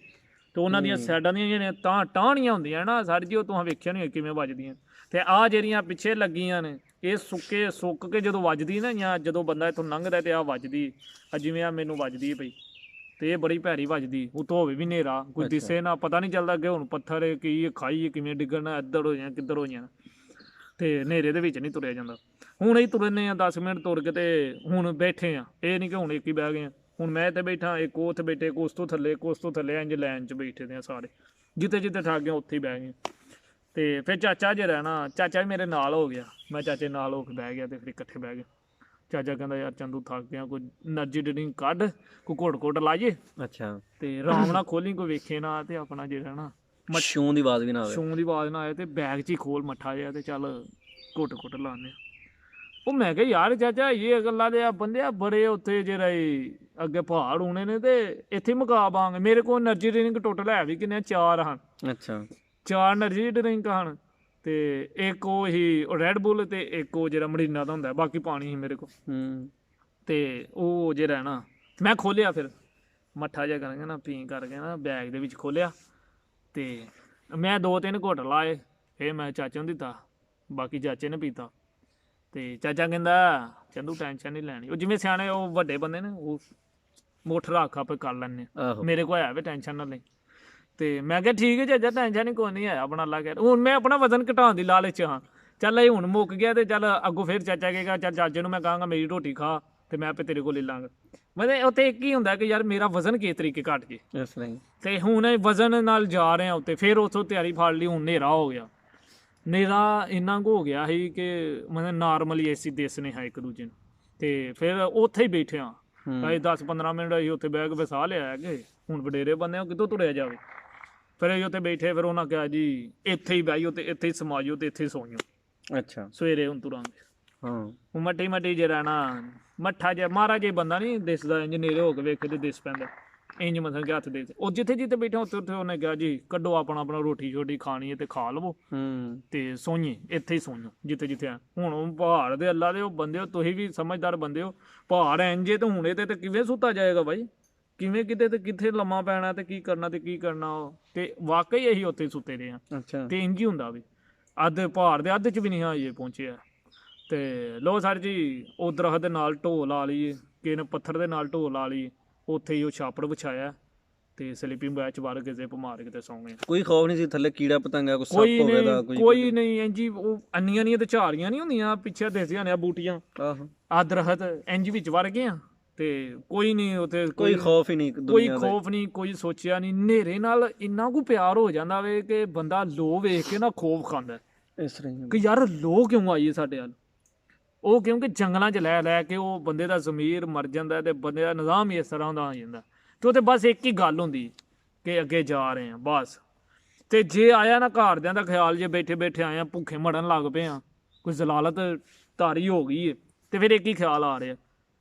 ਤੇ ਉਹਨਾਂ ਦੀਆਂ ਸਾਈਡਾਂ ਦੀਆਂ ਜਿਹੜੀਆਂ ਟਾਹਣੀਆਂ ਹੁੰਦੀਆਂ ਨਾ ਸਰ ਜੀ, ਉਹ ਤੁਸੀਂ ਵੇਖਿਆ ਨਹੀਂ ਕਿਵੇਂ ਵੱਜਦੀਆਂ। ਤੇ ਆਹ ਜਿਹੜੀਆਂ ਪਿੱਛੇ ਲੱਗੀਆਂ ਨੇ, ਇਹ ਸੁੱਕ ਕੇ ਜਦੋਂ ਵੱਜਦੀ ਨਾ, ਜਾਂ ਜਦੋਂ ਬੰਦਾ ਇੱਥੋਂ ਲੰਘਦਾ ਤੇ ਆਹ ਵੱਜਦੀ, ਜਿਵੇਂ ਆ ਮੈਨੂੰ ਵੱਜਦੀ ਪਈ, ਤੇ ਇਹ ਬੜੀ ਭੈੜੀ ਵੱਜਦੀ। ਉਤੋਂ ਹੋਵੇ ਵੀ ਹਨੇਰਾ, ਕੋਈ ਦਿਸੇ ਨਾ, ਪਤਾ ਨਹੀਂ ਚੱਲਦਾ ਅੱਗੇ ਹੁਣ ਪੱਥਰ ਕੀ ਖਾਈ ਕਿਵੇਂ ਡਿੱਗਣਾ, ਇੱਧਰ ਹੋ ਜਾਣਾ ਕਿੱਧਰ ਹੋ ਜਾਣਾ, ਤੇ ਹਨੇਰੇ ਦੇ ਵਿੱਚ ਨਹੀਂ ਤੁਰਿਆ ਜਾਂਦਾ। ਹੁਣ ਅਸੀਂ ਤੁਰਨੇ ਆ 10 ਮਿੰਟ ਤੁਰ ਕੇ, ਤੇ ਹੁਣ ਬੈਠੇ ਆ, ਇਹ ਨਹੀਂ ਕਿ ਹੁਣ ਇੱਕ ਹੀ ਬਹਿ ਗਏ ਆ। ਹੁਣ ਮੈਂ ਇੱਥੇ ਬੈਠਾ, ਇੱਕ ਉਹ ਉੱਥੇ ਬੈਠੇ, ਉਸ ਤੋਂ ਥੱਲੇ ਇੰਜ ਲਾਈਨ 'ਚ ਬੈਠੇ ਦੇ ਆ ਸਾਰੇ, ਜਿੱਥੇ ਠੱਗ ਗਏ ਉੱਥੇ ਹੀ ਬਹਿ ਗਏ। ਤੇ ਫਿਰ ਚਾਚਾ ਜੇ ਰਹਿਣਾ, ਚਾਚਾ ਵੀ ਮੇਰੇ ਨਾਲ ਹੋ ਗਿਆ, ਮੈਂ ਚਾਚੇ ਨਾਲ ਹੋ ਕੇ ਬਹਿ ਗਿਆ, ਤੇ ਫਿਰ ਇਕੱਠੇ ਬਹਿ ਗਏ। ਚਾਚਾ ਕਹਿੰਦਾ ਯਾਰ ਚੰਦੂ ਥੱਕ ਗਿਆ, ਕੋਈ ਐਨਰਜੀ ਡਰਿੰਕ ਕੱਢ, ਕੋਈ ਘੁੱਟ ਲਾਈਏ। ਅੱਛਾ। ਤੇ ਆਰਾਮ ਨਾਲ ਖੋਲੀ, ਕੋਈ ਵੇਖੇ ਨਾ, ਤੇ ਆਪਣਾ ਜਿਹੜਾ ਨਾ ਛੂੰ ਦੀ ਆਵਾਜ਼ ਵੀ ਨਾ ਆਏ, ਤੇ ਬੈਗ 'ਚ ਹੀ ਖੋਲ ਮੱਠਾ ਜਿਹਾ, ਤੇ ਚੱਲ ਘੁੱਟ ਲਾਉਂਦੇ। ਉਹ ਮੈਂ ਕਿਹਾ ਯਾਰ ਚਾਚਾ ਇਹ ਗੱਲਾਂ ਦੇ ਆ ਬੰਦੇ ਆ ਬੜੇ ਉੱਥੇ ਜਿਹੜੇ ਅੱਗੇ ਪਹਾੜ ਹੋਣੇ ਨੇ, ਤੇ ਇੱਥੇ ਮੁਕਾ ਪਾਂਗੇ। ਮੇਰੇ ਕੋਲ ਐਨਰਜੀ ਡਰਿੰਕ ਟੋਟਲ ਹੈ ਵੀ ਕਿੰਨੇ 4 ਹਨ। ਅੱਛਾ। 4 એનર્ਜੀ ਡਰਿੰਕ ਹਨ ਤੇ ਇੱਕ ਉਹ ਹੀ ਰੈਡ ਬੁੱਲ ਤੇ ਇੱਕ ਉਹ ਜਿਹੜਾ ਮਰੀਨਾ ਦਾ ਹੁੰਦਾ, ਬਾਕੀ ਪਾਣੀ ਸੀ ਮੇਰੇ ਕੋਲ। ਤੇ ਉਹ ਜੇ ਰਹਿਣਾ ਮੈਂ ਖੋਲਿਆ, ਫਿਰ ਮੱਠਾ ਜਿਹਾ ਕਰਕੇ ਨਾ ਪੀ ਕਰਕੇ ਨਾ ਬੈਗ ਦੇ ਵਿੱਚ ਖੋਲਿਆ ਤੇ ਮੈਂ 2-3 ਘੁੱਟ ਲਾਏ, ਫਿਰ ਮੈਂ ਚਾਚੇ ਨੂੰ ਦਿੱਤਾ, ਬਾਕੀ ਚਾਚੇ ਨੇ ਪੀਤਾ। ਤੇ ਚਾਚਾ ਕਹਿੰਦਾ ਚੰਦੂ ਟੈਨਸ਼ਨ ਨਹੀਂ ਲੈਣੀ, ਉਹ ਜਿਵੇਂ ਸਿਆਣੇ ਉਹ ਵੱਡੇ ਬੰਦੇ ਨੇ ਉਹ ਮੁੱਠ ਰੱਖ ਆਪੇ ਕਰ ਲੈਂਦੇ, ਆਹੋ ਮੇਰੇ ਕੋਲ ਹੈ ਵੀ ਟੈਨਸ਼ਨ ਨਾ ਲਈ। ਤੇ ਮੈਂ ਕਿਹਾ ਠੀਕ ਹੈ ਚਾਚਾ ਟੈਨਸ਼ਨ ਨਹੀਂ, ਕੋਈ ਨਹੀਂ ਆਇਆ ਆਪਣਾ ਅੱਲਾ ਕਹਿ। ਹੁਣ ਮੈਂ ਆਪਣਾ ਵਜ਼ਨ ਘਟਾਉਣ ਦੀ ਲਾਲਚ 'ਚ ਹਾਂ, ਚੱਲ ਇਹ ਹੁਣ ਮੁੱਕ ਗਿਆ ਤੇ ਚੱਲ ਅੱਗੋਂ ਫਿਰ ਚਾਚਾ ਕਹੇਗਾ ਚੱਲ ਚਾਚੇ ਨੂੰ ਮੈਂ ਕਹਾਂਗਾ ਮੇਰੀ ਰੋਟੀ ਖਾ ਤੇ ਮੈਂ ਆਪੇ ਤੇਰੇ ਕੋਲ ਲੈ ਲਾਂਗਾ। ਮਤਲਬ ਉੱਥੇ ਇੱਕ ਹੀ ਹੁੰਦਾ ਕਿ ਯਾਰ ਮੇਰਾ ਵਜ਼ਨ ਕਿਸ ਤਰੀਕੇ ਘਟ ਜੇ। ਇਸ ਤਰ੍ਹਾਂ ਹੀ ਤੇ ਹੁਣ ਇਹ ਵਜ਼ਨ ਨਾਲ ਜਾ ਰਹੇ ਆ ਉੱਤੇ, ਫਿਰ ਉੱਥੋਂ ਤਿਆਰੀ ਫੜ ਲਈ, ਹੁਣ ਹਨੇਰਾ ਹੋ ਗਿਆ। ਹਨੇਰਾ ਇੰਨਾ ਕੁ ਹੋ ਗਿਆ ਸੀ ਕਿ ਮਤਲਬ ਨਾਰਮਲੀ ਏਸੀ ਦਿਸਨੇ ਹਾਂ ਇੱਕ ਦੂਜੇ ਨੂੰ। ਤੇ ਫਿਰ ਉੱਥੇ ਹੀ ਬੈਠੇ ਹਾਂ, ਅਸੀਂ 10-15 ਮਿੰਟ ਅਸੀਂ ਉੱਥੇ ਬਹਿ ਕੇ ਵਸਾ ਲਿਆ ਕਿ ਹੁਣ ਵਡੇਰੇ ਬੰਦੇ ਹੋ ਕਿਤੋਂ ਤੁਰਿਆ ਜਾਵੇ। ਫਿਰ ਅਸੀਂ ਉੱਥੇ ਬੈਠੇ, ਫਿਰ ਉਹਨਾਂ ਕਿਹਾ ਜੀ ਇੱਥੇ ਹੀ ਬਹਿਓ ਤੇ ਇੱਥੇ ਹੀ ਸਮਾ ਜਾਓ ਤੇ ਇੱਥੇ ਹੀ ਸੌਂਓ, ਅੱਛਾ ਸਵੇਰੇ ਹੁਣ ਤੁਰਾਂਗੇ। ਹਾਂ ਉਹ ਮੱਟੀ ਜੇ ਰਹਿਣਾ ਮੱਠਾ ਜਿਹਾ ਮਾਰਾ ਜੇ ਬੰਦਾ ਨਹੀਂ ਦਿਸਦਾ, ਇੰਜ ਨੇੜੇ ਹੋ ਕੇ ਵੇਖੇ ਤੇ ਦਿਸ ਪੈਂਦਾ ਇੰਜ ਮਤਲਬ ਕਿ ਹੱਥ ਦੇ ਉਹ ਜਿੱਥੇ ਜਿੱਥੇ ਬੈਠੇ ਉੱਥੇ ਉੱਥੇ ਉਹਨੇ ਕਿਹਾ ਜੀ ਕੱਢੋ ਆਪਣਾ ਰੋਟੀ ਛੋਟੀ ਖਾਣੀ ਹੈ ਤੇ ਖਾ ਲਵੋ ਤੇ ਸੋਈਏ, ਇੱਥੇ ਹੀ ਸੋਈਓ ਜਿੱਥੇ ਜਿੱਥੇ ਆ। ਹੁਣ ਉਹ ਪਹਾੜ ਦੇ ਅੱਲਾ ਦੇ ਉਹ ਬੰਦੇ ਹੋ, ਤੁਸੀਂ ਵੀ ਸਮਝਦਾਰ ਬੰਦੇ ਹੋ, ਪਹਾੜ ਇੰਜੇ ਤੇ ਹੁਣ ਇਹਦੇ ਤੇ ਕਿਵੇਂ ਸੁੱਤਾ ਜਾਏਗਾ ਬਾਈ, ਕਿਵੇਂ ਕਿਤੇ ਤੇ ਕਿੱਥੇ ਲੰਮਾ ਪੈਣਾ ਤੇ ਕੀ ਕਰਨਾ ਤੇ ਕੀ ਕਰਨਾ। ਤੇ ਵਾਕਈ ਅਸੀਂ ਉੱਥੇ ਸੁੱਤੇ ਰਹੇ ਹਾਂ। ਅੱਛਾ ਤੇ ਇੰਜ ਹੀ ਹੁੰਦਾ ਵੀ ਅੱਧ ਪਹਾੜ ਦੇ ਅੱਧ 'ਚ ਵੀ ਨਹੀਂ ਹਾਂ ਇਹ ਪਹੁੰਚਿਆ। ਤੇ ਲੋ ਸਰ ਜੀ ਉਹ ਦਰਖਤ ਦੇ ਨਾਲ ਢੋ ਲਾ ਲਈ, ਕਿਸੇ ਨੇ ਪੱਥਰ ਦੇ ਨਾਲ ਢੋ ਲਾ ਲਈ, ਉੱਥੇ ਹੀ ਉਹ ਛਾਪੜ ਵਿਛਾਇਆ ਤੇ ਸਲੀਪਿੰਗ ਬੈਗ 'ਚ ਵੜ ਕੇ ਜ਼ਿਪ ਮਾਰ ਕੇ ਤੇ ਸੌਂ ਗਏ। ਕੋਈ ਖੌਫ ਨਹੀਂ ਸੀ ਥੱਲੇ ਕੀੜਾ ਪਤੰਗਾ ਕੋਈ ਸੱਪ ਕੋਈ ਹੋਵੇ ਦਾ ਨਹੀਂ ਕੋਈ ਨਹੀਂ ਇੰਜ ਹੀ ਉਹ ਅੰਨੀਆਂ ਨੀਆਂ ਤੇ ਝਾੜੀਆਂ ਨਹੀਂ ਹੁੰਦੀਆਂ ਪਿੱਛੇ ਦਿਸਦੀਆਂ ਨੇ ਬੂਟੀਆਂ, ਆਹੋ ਆ ਦਰਖਤ ਇੰਜ ਵਿੱਚ ਵੜ ਗਏ ਆ ਤੇ ਕੋਈ ਨਹੀਂ ਉੱਥੇ ਕੋਈ ਖੌਫ ਹੀ ਨਹੀਂ ਕੋਈ ਦੁਨੀਆ ਦਾ। ਖੌਫ ਨਹੀਂ, ਕੋਈ ਸੋਚਿਆ ਨਹੀਂ। ਹਨੇਰੇ ਨਾਲ ਇੰਨਾ ਕੁ ਪਿਆਰ ਹੋ ਜਾਂਦਾ ਵੇ ਕਿ ਬੰਦਾ ਲੋ ਵੇਖ ਕੇ ਨਾ ਖੌਫ ਖਾਂਦਾ ਇਸ ਤਰ੍ਹਾਂ ਹੀ ਕਿ ਯਾਰ ਲੋ ਕਿਉਂ ਆਈ ਹੈ ਸਾਡੇ ਵੱਲ। ਉਹ ਕਿਉਂਕਿ ਜੰਗਲਾਂ 'ਚ ਲੈ ਲੈ ਕੇ ਉਹ ਬੰਦੇ ਦਾ ਜ਼ਮੀਰ ਮਰ ਜਾਂਦਾ ਤੇ ਬੰਦੇ ਦਾ ਨਿਜ਼ਾਮ ਹੀ ਇਸ ਤਰ੍ਹਾਂ ਦਾ ਆ ਜਾਂਦਾ ਤੇ ਉਹ ਤੇ ਬਸ ਇੱਕ ਹੀ ਗੱਲ ਹੁੰਦੀ ਕਿ ਅੱਗੇ ਜਾ ਰਹੇ ਆ ਬਸ। ਤੇ ਜੇ ਆਇਆ ਨਾ ਘਰਦਿਆਂ ਦਾ ਖਿਆਲ, ਜੇ ਬੈਠੇ ਬੈਠੇ ਆਏ ਆ ਭੁੱਖੇ ਮਰਨ ਲੱਗ ਪਏ ਆ, ਕੋਈ ਜ਼ਲਾਲਤ ਤਾਰੀ ਹੋ ਗਈ ਹੈ ਤੇ ਫਿਰ ਇੱਕ ਹੀ ਖਿਆਲ ਆ ਰਿਹਾ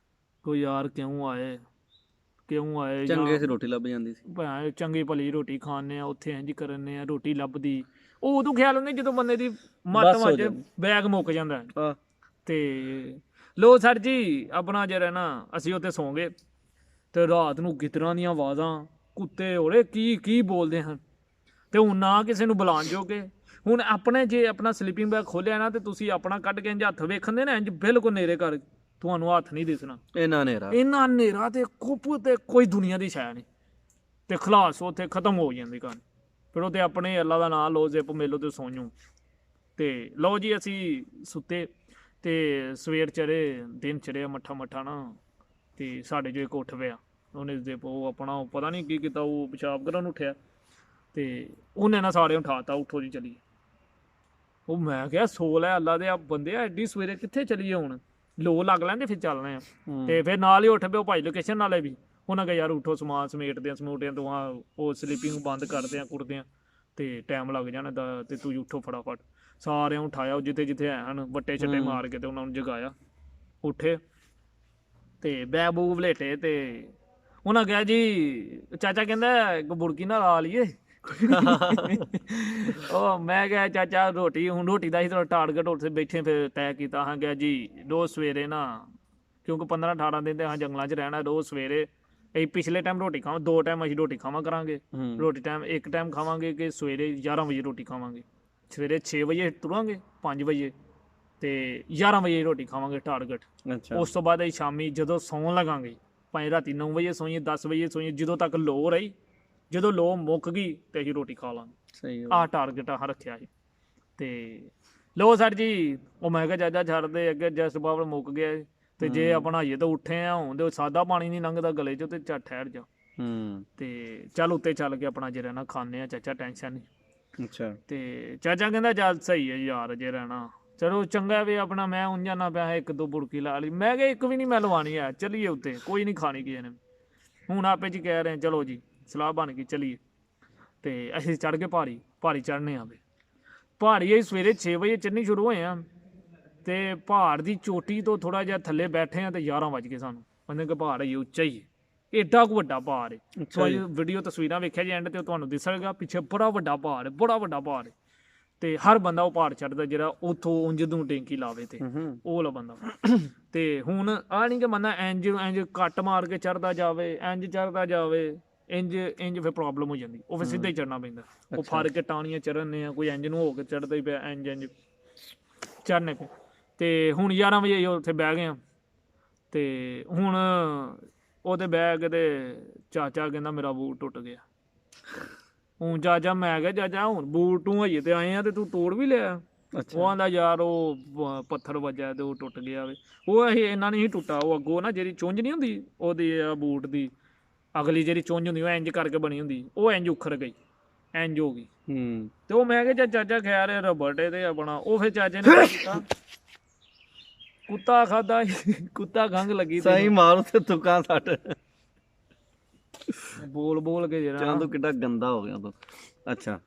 ਕੋਈ ਯਾਰ ਕਿਉਂ ਆਏ ਚੰਗੇ ਸੀ ਰੋਟੀ ਲੱਭ ਜਾਂਦੀ ਸੀ, ਭਾਵੇਂ ਚੰਗੀ ਭਲੀ ਰੋਟੀ ਖਾਣੇ ਆ, ਉੱਥੇ ਇੰਝ ਕਰਨੇ ਆ ਰੋਟੀ ਲੱਭਦੀ। ਉਹ ਉਦੋਂ ਖਿਆਲ ਹੁੰਦਾ ਜਦੋਂ ਬੰਦੇ ਦੀ ਮੱਤ ਵੱਜ ਬੈਗ ਮੁੱਕ ਜਾਂਦਾ। ਆਹ ਤੇ ਲੋ ਸਰ ਜੀ ਆਪਣਾ ਜਿਹੜਾ ਨਾ ਅਸੀਂ ਉੱਥੇ ਸੌਂ ਗਏ ਤੇ ਰਾਤ ਨੂੰ ਗਿੱਦੜਾਂ ਦੀਆਂ ਆਵਾਜ਼ਾਂ, ਕੁੱਤੇ ਹੋਰੇ ਕੀ ਬੋਲਦੇ ਹਨ। ਤੇ ਹੁਣ ਨਾ ਕਿਸੇ ਨੂੰ ਬੁਲਾਉਣ ਜੋਗੇ। ਹੁਣ ਆਪਣੇ ਜੇ ਆਪਣਾ ਸਲੀਪਿੰਗ ਬੈਗ ਖੋਲਿਆ ਨਾ ਤੇ ਤੁਸੀਂ ਆਪਣਾ ਕੱਢ ਕੇ ਇੰਜ ਹੱਥ ਵੇਖਣ ਨਾ ਇੰਜ ਬਿਲਕੁਲ ਨੇਰੇ ਕਰ, ਤੁਹਾਨੂੰ ਹੱਥ ਨਹੀਂ ਦਿਸਣਾ। ਇੰਨਾ ਹਨੇਰਾ ਤੇ ਕੁੱਪ ਤੇ ਕੋਈ ਦੁਨੀਆ ਦੀ ਸ਼ੈ ਨਹੀਂ ਤੇ ਖਲਾਸ ਉੱਥੇ ਖਤਮ ਹੋ ਜਾਂਦੀ ਕਹਾਣੀ। ਫਿਰ ਉਹ ਤੇ ਆਪਣੇ ਅੱਲਾ ਦਾ ਨਾਮ ਲਓ, ਜ਼ਿਪ ਮੇਲੋ ਤੇ ਸੌਂਜੋ। ਤੇ ਲਓ ਜੀ ਅਸੀਂ ਸੁੱਤੇ ਤੇ ਸਵੇਰ ਚੜ੍ਹੇ, ਦਿਨ ਚੜ੍ਹਿਆ ਮੱਠਾ ਨਾ ਤੇ ਸਾਡੇ ਜੋ ਇੱਕ ਉੱਠ ਪਿਆ, ਉਹਨੇ ਜ਼ਿਪ ਉਹ ਆਪਣਾ ਪਤਾ ਨਹੀਂ ਕੀ ਕੀਤਾ, ਉਹ ਪਿਸ਼ਾਬ ਕਰਨ ਉੱਠਿਆ ਤੇ ਉਹਨੇ ਨਾ ਸਾਰਿਆਂ ਨੂੰ ਉਠਾਤਾ, ਉੱਠੋ ਜੀ ਚਲੀਏ। ਉਹ ਮੈਂ ਕਿਹਾ ਸੋ ਲੈ ਅੱਲਾ ਦੇ ਆ ਬੰਦੇ ਆ, ਐਡੀ ਸਵੇਰੇ ਕਿੱਥੇ ਚਲੀਏ, ਹੁਣ ਲੋ ਲੱਗ ਲੈਂਦੇ ਫਿਰ ਚੱਲਣੇ ਆ। ਤੇ ਫਿਰ ਨਾਲ ਹੀ ਉੱਠ ਪਿਓ ਭਾਈ ਲੋਕੇਸ਼ਨ ਨਾਲੇ ਵੀ, ਉਹਨਾਂ ਕਿਹਾ ਯਾਰ ਉੱਠੋ ਸਮਾਨ ਸਮੇਟਦੇ ਆ ਤੋਂ ਉਹ ਸਲੀਪਿੰਗ ਬੰਦ ਕਰਦੇ ਆ ਕੁੜਦੇ ਆ ਤੇ ਟਾਈਮ ਲੱਗ ਜਾਣਾ ਦਾ, ਤੇ ਤੁਸੀਂ ਉੱਠੋ ਫਟਾਫਟ। ਸਾਰਿਆਂ ਨੂੰ ਉਠਾਇਆ, ਉਹ ਜਿੱਥੇ ਜਿੱਥੇ ਹੈ ਹਨ ਵੱਟੇ ਛੱਟੇ ਮਾਰ ਕੇ ਤੇ ਉਹਨਾਂ ਨੂੰ ਜਗਾਇਆ, ਉੱਠੇ ਤੇ ਬੈਗ ਬੂਗ ਵਲੇਟੇ ਤੇ ਉਹਨਾਂ ਕਿਹਾ ਜੀ ਚਾਚਾ ਕਹਿੰਦਾ ਇੱਕ ਬੁਰਕੀ ਨਾਲ ਲਾ ਲਈਏ। ਉਹ ਮੈਂ ਕਿਹਾ ਚਾਚਾ ਰੋਟੀ ਦਾ ਹੀ ਥੋੜਾ ਟਾਰਗੇਟ ਉੱਥੇ ਬੈਠੇ ਫਿਰ ਤੈਅ ਕੀਤਾ। ਹਾਂ ਗਿਆ ਜੀ ਰੋਜ਼ ਸਵੇਰੇ ਨਾ, ਕਿਉਂਕਿ 15-18 ਦਿਨ ਤੇ ਹਾਂ ਜੰਗਲਾਂ 'ਚ ਰਹਿਣਾ, ਰੋਜ਼ ਸਵੇਰੇ ਅਸੀਂ ਪਿਛਲੇ ਟਾਈਮ ਰੋਟੀ ਖਾਵਾਂ, 2 ਟਾਈਮ ਅਸੀਂ ਰੋਟੀ ਖਾਵਾਂ ਕਰਾਂਗੇ। ਰੋਟੀ ਟਾਈਮ ਇੱਕ ਟਾਈਮ ਖਾਵਾਂਗੇ ਕਿ ਸਵੇਰੇ 11 ਵਜੇ ਰੋਟੀ ਖਾਵਾਂਗੇ, ਸਵੇਰੇ 6 ਵਜੇ ਤੁਰਾਂਗੇ 5 ਵਜੇ ਤੇ 11 ਵਜੇ ਰੋਟੀ ਖਾਵਾਂਗੇ ਟਾਰਗੇਟ। ਉਸ ਤੋਂ ਬਾਅਦ ਅਸੀਂ ਸ਼ਾਮੀ ਜਦੋਂ ਸੌਣ ਲੱਗਾਂਗੇ, ਭਾਵੇਂ ਰਾਤੀ 9 ਵਜੇ ਸੋਈਏ 10 ਵਜੇ ਸੋਈਏ, ਜਦੋਂ ਤੱਕ ਲੋ ਰਹੀ, ਜਦੋਂ ਲੋ ਮੁੱਕ ਗਈ ਤੇ ਅਸੀਂ ਰੋਟੀ ਖਾ ਲਾਂਗੇ। ਸਹੀ ਆਹ ਟਾਰਗੇਟ ਆਹ ਰੱਖਿਆ ਸੀ। ਤੇ ਲੋ ਸਰ ਜੀ ਉਹ ਮੈਂ ਕਿਹਾ ਚਾਚਾ ਛੱਡ ਦੇ, ਅੱਗੇ ਜਸਟ ਪਾਵਰ ਮੁੱਕ ਗਿਆ ਤੇ ਜੇ ਆਪਣਾ ਹਜੇ ਤਾਂ ਉੱਠੇ ਆ ਹੁਣ ਤੇ ਸਾਦਾ ਪਾਣੀ ਨਹੀਂ ਲੰਘਦਾ ਗਲੇ 'ਚ, ਤੇ ਚੱਲ ਠਹਿਰ ਜਾ। ਤੇ ਚੱਲ ਉੱਤੇ ਚੱਲ ਕੇ ਆਪਣਾ ਜੇ ਰਹਿਣਾ ਖਾਂਦੇ ਆ ਚਾਚਾ, ਟੈਨਸ਼ਨ ਨਹੀਂ। ਅੱਛਾ ਤੇ ਚਾਚਾ ਕਹਿੰਦਾ ਚੱਲ ਸਹੀ ਹੈ ਯਾਰ ਜੇ ਰਹਿਣਾ, ਚਲੋ ਚੰਗਾ ਵੀ ਆਪਣਾ ਮੈਂ ਉਂਝਾ ਨਾ ਪਿਆ 1-2 ਬੁਰਕੀ ਲਾ ਲਈ। ਮੈਂ ਕਿਹਾ ਇੱਕ ਵੀ ਨਹੀਂ ਮੈਂ ਲਵਾਉਣੀ ਹੈ, ਚਲੀਏ ਉੱਤੇ, ਕੋਈ ਨਹੀਂ ਖਾਣੀ ਕਿਸੇ ਨੇ। ਹੁਣ ਆਪੇ ਜੀ ਕਹਿ ਰਹੇ ਚਲੋ ਜੀ ਸਲਾਹ ਬਣ ਗਈ ਚਲੀਏ। ਤੇ ਅਸੀਂ ਚੜ੍ਹ ਗਏ ਪਹਾੜੀ ਚੜ੍ਹਨੇ ਆ। ਪਹਾੜੀ ਅਸੀਂ ਸਵੇਰੇ 6 ਵਜੇ ਚੜ੍ਹਨੀ ਸ਼ੁਰੂ ਹੋਏ ਆ ਤੇ ਪਹਾੜ ਦੀ ਚੋਟੀ ਤੋਂ ਥੋੜ੍ਹਾ ਜਿਹਾ ਥੱਲੇ ਬੈਠੇ ਆ ਤੇ 11 ਵੱਜ ਗਏ ਸਾਨੂੰ। ਕਹਿੰਦੇ ਕਿ ਪਹਾੜ ਇਹ ਉੱਚਾ ਹੀ ਹੈ ਏਡਾ ਕੁ ਵੱਡਾ ਪਹਾੜ ਹੈ। ਅੱਛਾ ਜੀ। ਵੀਡੀਓ ਤਸਵੀਰਾਂ ਵੇਖਿਆ ਜੀ ਐਂਡ ਤੇ ਤੁਹਾਨੂੰ ਦਿਸੇਗਾ ਪਿੱਛੇ ਬੜਾ ਵੱਡਾ ਪਹਾੜ ਹੈ, ਬੜਾ ਵੱਡਾ ਪਹਾੜ ਹੈ। ਤੇ ਹਰ ਬੰਦਾ ਉਹ ਪਹਾੜ ਚੜਦਾ ਜਿਹੜਾ ਉੱਥੋਂ ਉਂਝ ਨੂੰ ਟੈਂਕੀ ਲਾਵੇ ਤੇ ਉਹ ਵਾਲਾ ਬੰਦਾ। ਤੇ ਹੁਣ ਆ ਨਹੀਂ ਕਿ ਬੰਦਾ ਇੰਜ ਕੱਟ ਮਾਰ ਕੇ ਚੜਦਾ ਜਾਵੇ, ਇੰਜ ਚੜਦਾ ਜਾਵੇ, ਇੰਜ ਫਿਰ ਪ੍ਰੋਬਲਮ ਹੋ ਜਾਂਦੀ। ਉਹ ਫਿਰ ਸਿੱਧਾ ਹੀ ਚੜਨਾ ਪੈਂਦਾ। ਉਹ ਫੜ ਕੇ ਟਾਣੀਆਂ ਚੜ੍ਹਨੇ ਆ, ਕੋਈ ਇੰਜ ਨੂੰ ਹੋ ਕੇ ਚੜਦਾ ਹੀ ਪਿਆ, ਇੰਜ ਚੜ੍ਹਨੇ ਪਏ। ਤੇ ਹੁਣ 11 ਵਜੇ ਉੱਥੇ ਬਹਿ ਗਏ ਆ। ਤੇ ਹੁਣ ਉਹਦੇ ਬਹਿ ਕੇ ਤੇ ਚਾਚਾ ਕਹਿੰਦਾ ਮੇਰਾ ਬੂਟ ਟੁੱਟ ਗਿਆ। ਹੁਣ ਚਾਚਾ, ਮੈਂ ਕਿਹਾ ਚਾਚਾ ਹੁਣ ਬੂਟ ਤੂੰ ਹਜੇ ਤੇ ਆਏ ਆ ਤੇ ਤੂੰ ਤੋੜ ਵੀ ਲਿਆ। ਉਹ ਆਂਦਾ ਯਾਰ ਉਹ ਪੱਥਰ ਵੱਜਾ ਤੇ ਉਹ ਟੁੱਟ ਗਿਆ ਵੇ। ਉਹ ਇਹ ਇੰਨਾ ਨਹੀਂ ਟੁੱਟਾ, ਉਹ ਅੱਗੋਂ ਨਾ ਜਿਹੜੀ ਚੁੰਝ ਨਹੀਂ ਹੁੰਦੀ ਉਹਦੀ ਬੂਟ ਦੀ ਅਗਲੀ ਜਿਹੜੀ ਚੁੰਝ ਹੁੰਦੀ ਉਹ ਇੰਜ ਕਰਕੇ ਬਣੀ ਹੁੰਦੀ, ਉਹ ਇੰਜ ਉਖੜ ਗਈ, ਇੰਜ ਹੋ ਗਈ। ਤੇ ਉਹ ਮੈਂ ਕਿਹਾ ਚਾਚਾ ਖੈਰ ਰਬੜ ਤੇ ਆਪਣਾ। ਉਹ ਫਿਰ ਚਾਚੇ ਨੇ ਕੀਤਾ, ਕੁੱਤਾ ਖਾਦਾ, ਕੁੱਤਾ ਖੰਘ ਲੱਗੀ ਸਹੀ ਮਾਰ ਉੱਥੇ ਤੁਕਾਂ ਸੱਟ। ਬੋਲ ਕੇ ਜਿਹੜਾ ਚਾਂਦੂ ਕਿੱਡਾ ਗੰਦਾ ਹੋ ਗਿਆ ਤੂੰ। ਅੱਛਾ,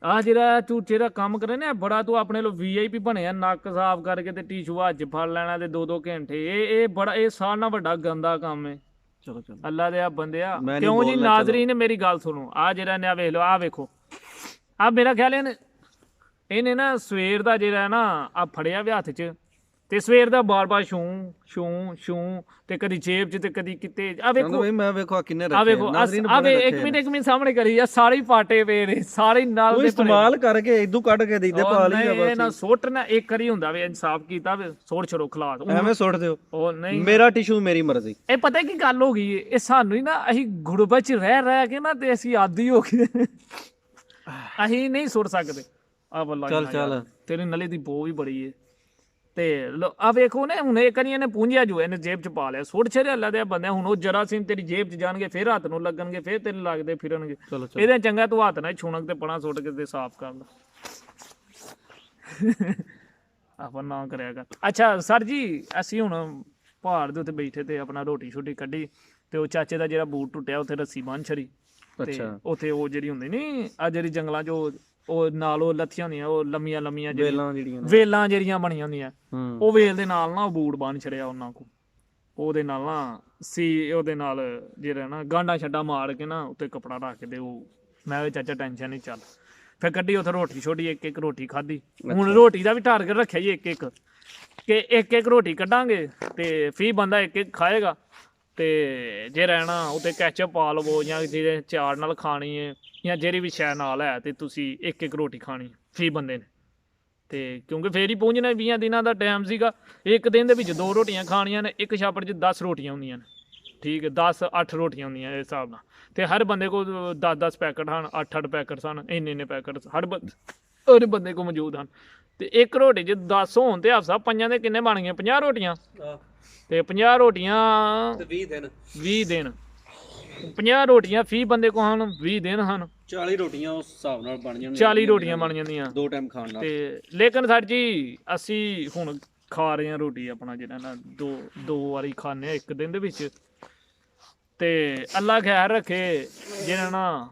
ਆ ਜਿਹੜਾ ਤੂੰ ਜਿਹੜਾ ਕੰਮ ਕਰੇ ਨਾ ਬੜਾ, ਤੂੰ ਆਪਣੇ ਲੋ VIP ਬਣਿਆ, ਨੱਕ ਸਾਫ਼ ਕਰਕੇ ਤੇ ਟੀਸ਼ੂ ਹੱਥ 'ਚ ਫੜ ਲੈਣਾ ਤੇ 2-2 ਘੰਟੇ। ਇਹ ਬੜਾ, ਇਹ ਸਾਰਿਆਂ ਨਾਲ ਵੱਡਾ ਗੰਦਾ ਕੰਮ ਹੈ। ਚਲੋ ਅੱਲਾ ਦੇ ਆ ਬੰਦਿਆ। ਕਿਉਂ ਜੀ ਨਾਜ਼ਰੀਨ ਮੇਰੀ ਗੱਲ ਸੁਣੋ, ਆ ਜਿਹੜਾ ਨੇ ਵੇਖ ਲਓ, ਆ ਵੇਖੋ, ਆ ਮੇਰਾ ਖਿਆਲ ਇਹਨੇ ਨਾ ਸਵੇਰ ਦਾ ਜਿਹੜਾ ਨਾ ਆ ਫੜਿਆ ਵੀ ਹੱਥ 'ਚ ਤੇ ਸਵੇਰ ਦਾ ਬਾਰ-ਬਾਰ ਛੂੰ ਤੇ ਕਦੀ ਜੇਬ 'ਚ ਤੇ ਕਦੀ ਕਿਤੇ। ਆ ਵੇਖੋ ਮੈਂ ਵੇਖੋ ਕਿੰਨੇ ਰੱਖੇ। ਆ ਵੇਖੋ ਆ ਵੇ ਇੱਕ ਮਿੰਟ ਸਾਹਮਣੇ ਕਰੀ ਆ, ਸਾਰੇ ਪਾਟੇ ਪਏ ਨੇ, ਸਾਰੇ ਨਾਲ ਦੇ ਇਸਤੇਮਾਲ ਕਰਕੇ ਇਦੋਂ ਕੱਢ ਕੇ ਦੇਈਦੇ ਪਾ ਲਈ ਆ ਬਸ। ਨਾ ਸੁੱਟ ਨਾ, ਇੱਕ ਕਰੀ ਹੁੰਦਾ ਵੇ ਇਨਸਾਫ ਕੀਤਾ ਵੇ, ਸੁੱਟ ਛੜੋ ਖਲਾਸ ਐਵੇਂ ਸੁੱਟ ਦਿਓ। ਉਹ ਨਹੀਂ, ਮੇਰਾ ਟਿਸ਼ੂ ਮੇਰੀ ਮਰਜ਼ੀ। ਇਹ ਪਤਾ ਕੀ ਗੱਲ ਹੋ ਗਈ ਇਹ ਸਾਨੂੰ ਹੀ ਨਾ, ਅਸੀਂ ਗੁਰਬਤ 'ਚ ਰਹਿ ਕੇ ਨਾ ਤੇ ਅਸੀਂ ਆਦੀ ਹੋ ਗਏ, ਅਸੀਂ ਨਹੀਂ ਸੁੱਟ ਸਕਦੇ। ਆ ਬੱਲਾ ਚੱਲ ਤੇਰੀ ਨਲੀ ਦੀ ਬੋ ਵੀ ਬੜੀ ਏ। ਤੇ ਆ ਵੇਖੋ ਨੇ ਹੁਣ ਇਹ ਕਰੀਏ ਨੇ ਪੂੰਝਿਆ ਜੋ ਇਹਨੇ ਜੇਬ 'ਚ ਪਾ ਲਿਆ, ਸੁੱਟ ਛੜਿਆ ਅੱਲਾ ਦੇ ਬੰਦੇ। ਹੁਣ ਉਹ ਜਰਾਸੀਮ ਤੇਰੀ ਜੇਬ 'ਚ ਜਾਣਗੇ, ਫਿਰ ਹੱਥ ਨੂੰ ਲੱਗਣਗੇ, ਫਿਰ ਤੇਰੇ ਲੱਗਦੇ ਫਿਰਨਗੇ। ਇਹਦੇ ਚੰਗਾ ਤੂੰ ਹੱਥ ਨਾਲ ਛੁਣਕ ਤੇ ਪਣਾ ਸੁੱਟ ਕੇ ਤੇ ਸਾਫ਼ ਕਰ ਲੈ। ਆਪਾਂ ਨਾ ਕਰਿਆ ਕਰ। ਅੱਛਾ ਸਰ ਜੀ, ਅਸੀਂ ਹੁਣ ਪਹਾੜ ਦੇ ਉੱਤੇ ਬੈਠੇ ਤੇ ਆਪਣਾ ਰੋਟੀ ਛੋਟੀ ਕੱਢੀ ਤੇ ਉਹ ਚਾਚੇ ਦਾ ਜਿਹੜਾ ਬੂਟ ਟੁੱਟਿਆ ਉੱਥੇ ਰੱਸੀ ਬੰਨ ਛੜੀ। ਤੇ ਉੱਥੇ ਉਹ ਜਿਹੜੀ ਹੁੰਦੀ ਨੀ ਆ ਜਿਹੜੀ ਜੰਗਲਾਂ 'ਚ ਉਹ ਨਾਲ ਉਹ ਲੱਥੀਆਂ ਹੁੰਦੀਆਂ, ਉਹ ਲੰਮੀਆਂ ਵੇਲਾਂ ਜਿਹੜੀਆਂ ਬਣੀਆਂ ਹੁੰਦੀਆਂ, ਉਹ ਵੇਲ ਦੇ ਨਾਲ ਨਾ ਉਹ ਬੂਟ ਬੰਨ ਛੜਿਆ ਉਹਨਾਂ ਕੋਲ। ਉਹਦੇ ਨਾਲ ਨਾ ਉਹਦੇ ਨਾਲ ਜਿਹੜਾ ਨਾ ਗਾਂਡਾ ਛੱਡਾ ਮਾਰ ਕੇ ਨਾ ਉੱਤੇ ਕੱਪੜਾ ਰੱਖ ਕੇ ਤੇ ਉਹ ਮੈਂ ਕਿਹਾ ਚਾਚਾ ਟੈਨਸ਼ਨ ਨਹੀਂ, ਚੱਲ। ਫਿਰ ਕੱਢੀ ਉੱਥੇ ਰੋਟੀ ਛੋਟੀ, ਇੱਕ ਰੋਟੀ ਖਾਧੀ। ਹੁਣ ਰੋਟੀ ਦਾ ਵੀ ਟਾਰਗੇਟ ਰੱਖਿਆ ਜੀ ਇੱਕ ਕਿ ਇੱਕ ਰੋਟੀ ਕੱਢਾਂਗੇ ਤੇ ਫੀ ਬੰਦਾ ਇੱਕ ਖਾਏਗਾ। ਤੇ ਜੇ ਰਹਿਣਾ ਉੱਤੇ ਕੈਚਅਪ ਪਾ ਲਵੋ, ਜਾਂ ਜਿਹਦੇ ਚਾਰ ਨਾਲ ਖਾਣੀ ਹੈ ਜਾਂ ਜਿਹੜੀ ਵੀ ਸ਼ੈ ਨਾਲ ਹੈ ਤੇ ਤੁਸੀਂ ਇੱਕ ਰੋਟੀ ਖਾਣੀ ਫੀ ਬੰਦੇ ਨੇ। ਤੇ ਕਿਉਂਕਿ ਫੇਰ ਹੀ ਪਹੁੰਚਣਾ 20 ਦਿਨਾਂ ਦਾ ਟਾਈਮ ਸੀਗਾ। ਇੱਕ ਦਿਨ ਦੇ ਵਿੱਚ 2 ਰੋਟੀਆਂ ਖਾਣੀਆਂ ਨੇ, ਇੱਕ ਛਾਪੜ 'ਚ 10 ਰੋਟੀਆਂ ਹੁੰਦੀਆਂ ਨੇ, ਠੀਕ ਹੈ, 10-8 ਰੋਟੀਆਂ ਹੁੰਦੀਆਂ ਇਸ ਹਿਸਾਬ ਨਾਲ। ਤੇ ਹਰ ਬੰਦੇ ਕੋਲ 10-10 ਪੈਕਟ ਹਨ, 8-8 ਪੈਕਟ ਸਨ, ਇੰਨੇ ਪੈਕਟ ਹਰ ਬੰਦੇ ਕੋਲ ਮੌਜੂਦ ਹਨ। ਤੇ ਇੱਕ ਰੋਟੀ 'ਚ 10 ਹੋਣ ਤੇ ਹਫਸਾ ਪੰਜਾਂ ਦੇ ਕਿੰਨੇ ਬਣ ਗਏ? 50 ਰੋਟੀਆਂ। ਤੇ 50 ਰੋਟੀਆਂ 20 ਦਿਨ 50 ਰੋਟੀਆਂ ਫੀ ਬੰਦੇ ਕੋਲ ਹਨ, 20 ਦਿਨ ਹਨ, 40 ਰੋਟੀਆਂ ਉਸ ਹਿਸਾਬ ਨਾਲ ਬਣ ਜਾਂਦੀਆਂ। 40 ਰੋਟੀਆਂ ਬਣ ਜਾਂਦੀਆਂ 2 ਟਾਈਮ ਖਾਣ ਨਾਲ। ਤੇ ਲੇਕਿਨ ਸਰ ਜੀ ਅਸੀਂ ਹੁਣ ਖਾ ਰਹੇ ਹਾਂ ਰੋਟੀ ਆਪਣਾ ਜਿਹੜਾ ਨਾ ਦੋ ਵਾਰੀ ਖਾਂਦੇ ਹਾਂ ਇੱਕ ਦਿਨ ਦੇ ਵਿੱਚ। ਤੇ ਅੱਲਾ ਖੈਰ ਰੱਖੇ ਜਿਹੜਾ ਨਾ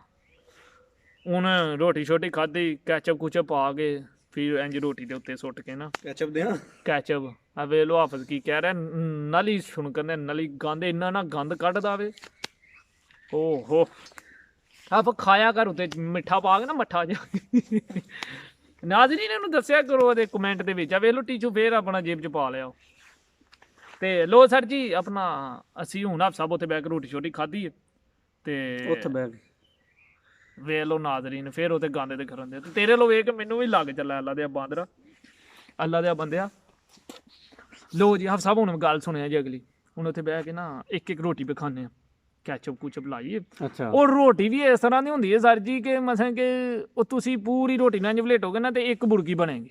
ਹੁਣ ਰੋਟੀ ਛੋਟੀ ਖਾਧੀ, ਕੈਚਅਪ ਕੁਚਪ ਪਾ ਕੇ ਫਿਰ ਇੰਜ ਰੋਟੀ ਦੇ ਉੱਤੇ ਸੁੱਟ ਕੇ ਨਾ ਕੈਚਅਪ ਆ ਵੇ ਲੋ ਹਾਫਿਜ਼ ਕੀ ਕਹਿ ਰਿਹਾ, ਨਲੀ ਸੁਣ ਕਹਿੰਦੇ ਨਲੀ ਗੰਦ ਇੰਨਾ ਨਾ ਗੰਦ ਕੱਢਦਾ ਵੇ। ਓਹੋ ਆਪ ਖਾਇਆ ਕਰ ਉੱਤੇ ਮਿੱਠਾ ਪਾ ਕੇ ਨਾ, ਮੱਠਾ ਜਿਹਾ। ਨਾਜ਼ਰੀਨ ਇਹਨੂੰ ਦੱਸਿਆ ਕਰੋ ਉਹਦੇ ਕਮੈਂਟ ਦੇ ਵਿੱਚ। ਆ ਵੇਖ ਲਓ ਟੀਚੂ ਫੇਰ ਆਪਣਾ ਜੇਬ 'ਚ ਪਾ ਲਿਆ। ਤੇ ਲੋ ਸਰ ਜੀ ਆਪਣਾ ਅਸੀਂ ਹੁਣ ਹਫ ਸਾਹਿਬ ਉੱਥੇ ਬਹਿ ਕੇ ਰੋਟੀ ਛੋਟੀ ਖਾਧੀ ਹੈ ਤੇ ਉੱਥੇ ਬਹਿ ਕੇ ਵੇਖ ਲਓ ਨਾਜ਼ਰੀਨ ਫੇਰ ਉਹਦੇ ਗਾਂਦੇ ਤੇ ਕਰਨ ਦੇ। ਤੇ ਤੇਰੇ ਲੋ ਵੇਖ ਕੇ ਮੈਨੂੰ ਵੀ ਲੱਗ ਚੱਲਾ ਅੱਲਾ ਦੇ ਬਾਂਦਰਾ, ਅੱਲਾ ਦੇ ਬੰਦਿਆ। ਲੋ ਜੀ ਹਫ ਸਾਹਿਬ ਹੁਣ ਗੱਲ ਸੁਣਿਆ ਜੀ ਅਗਲੀ। ਹੁਣ ਉੱਥੇ ਬਹਿ ਕੇ ਨਾ ਇੱਕ ਰੋਟੀ ਪੇ ਖਾਂਦੇ ਆ, ਕੈਚਅਪ ਕੁਚਪ ਲਾਈਏ। ਉਹ ਰੋਟੀ ਵੀ ਇਸ ਤਰ੍ਹਾਂ ਦੀ ਹੁੰਦੀ ਹੈ ਸਰ ਜੀ ਕਿ ਮਸਾਂ ਕਿ ਉਹ ਤੁਸੀਂ ਪੂਰੀ ਰੋਟੀ ਨਾਲ ਵਲੇਟੋਗੇ ਨਾ ਤੇ ਇੱਕ ਬੁਰਕੀ ਬਣੇਗੀ।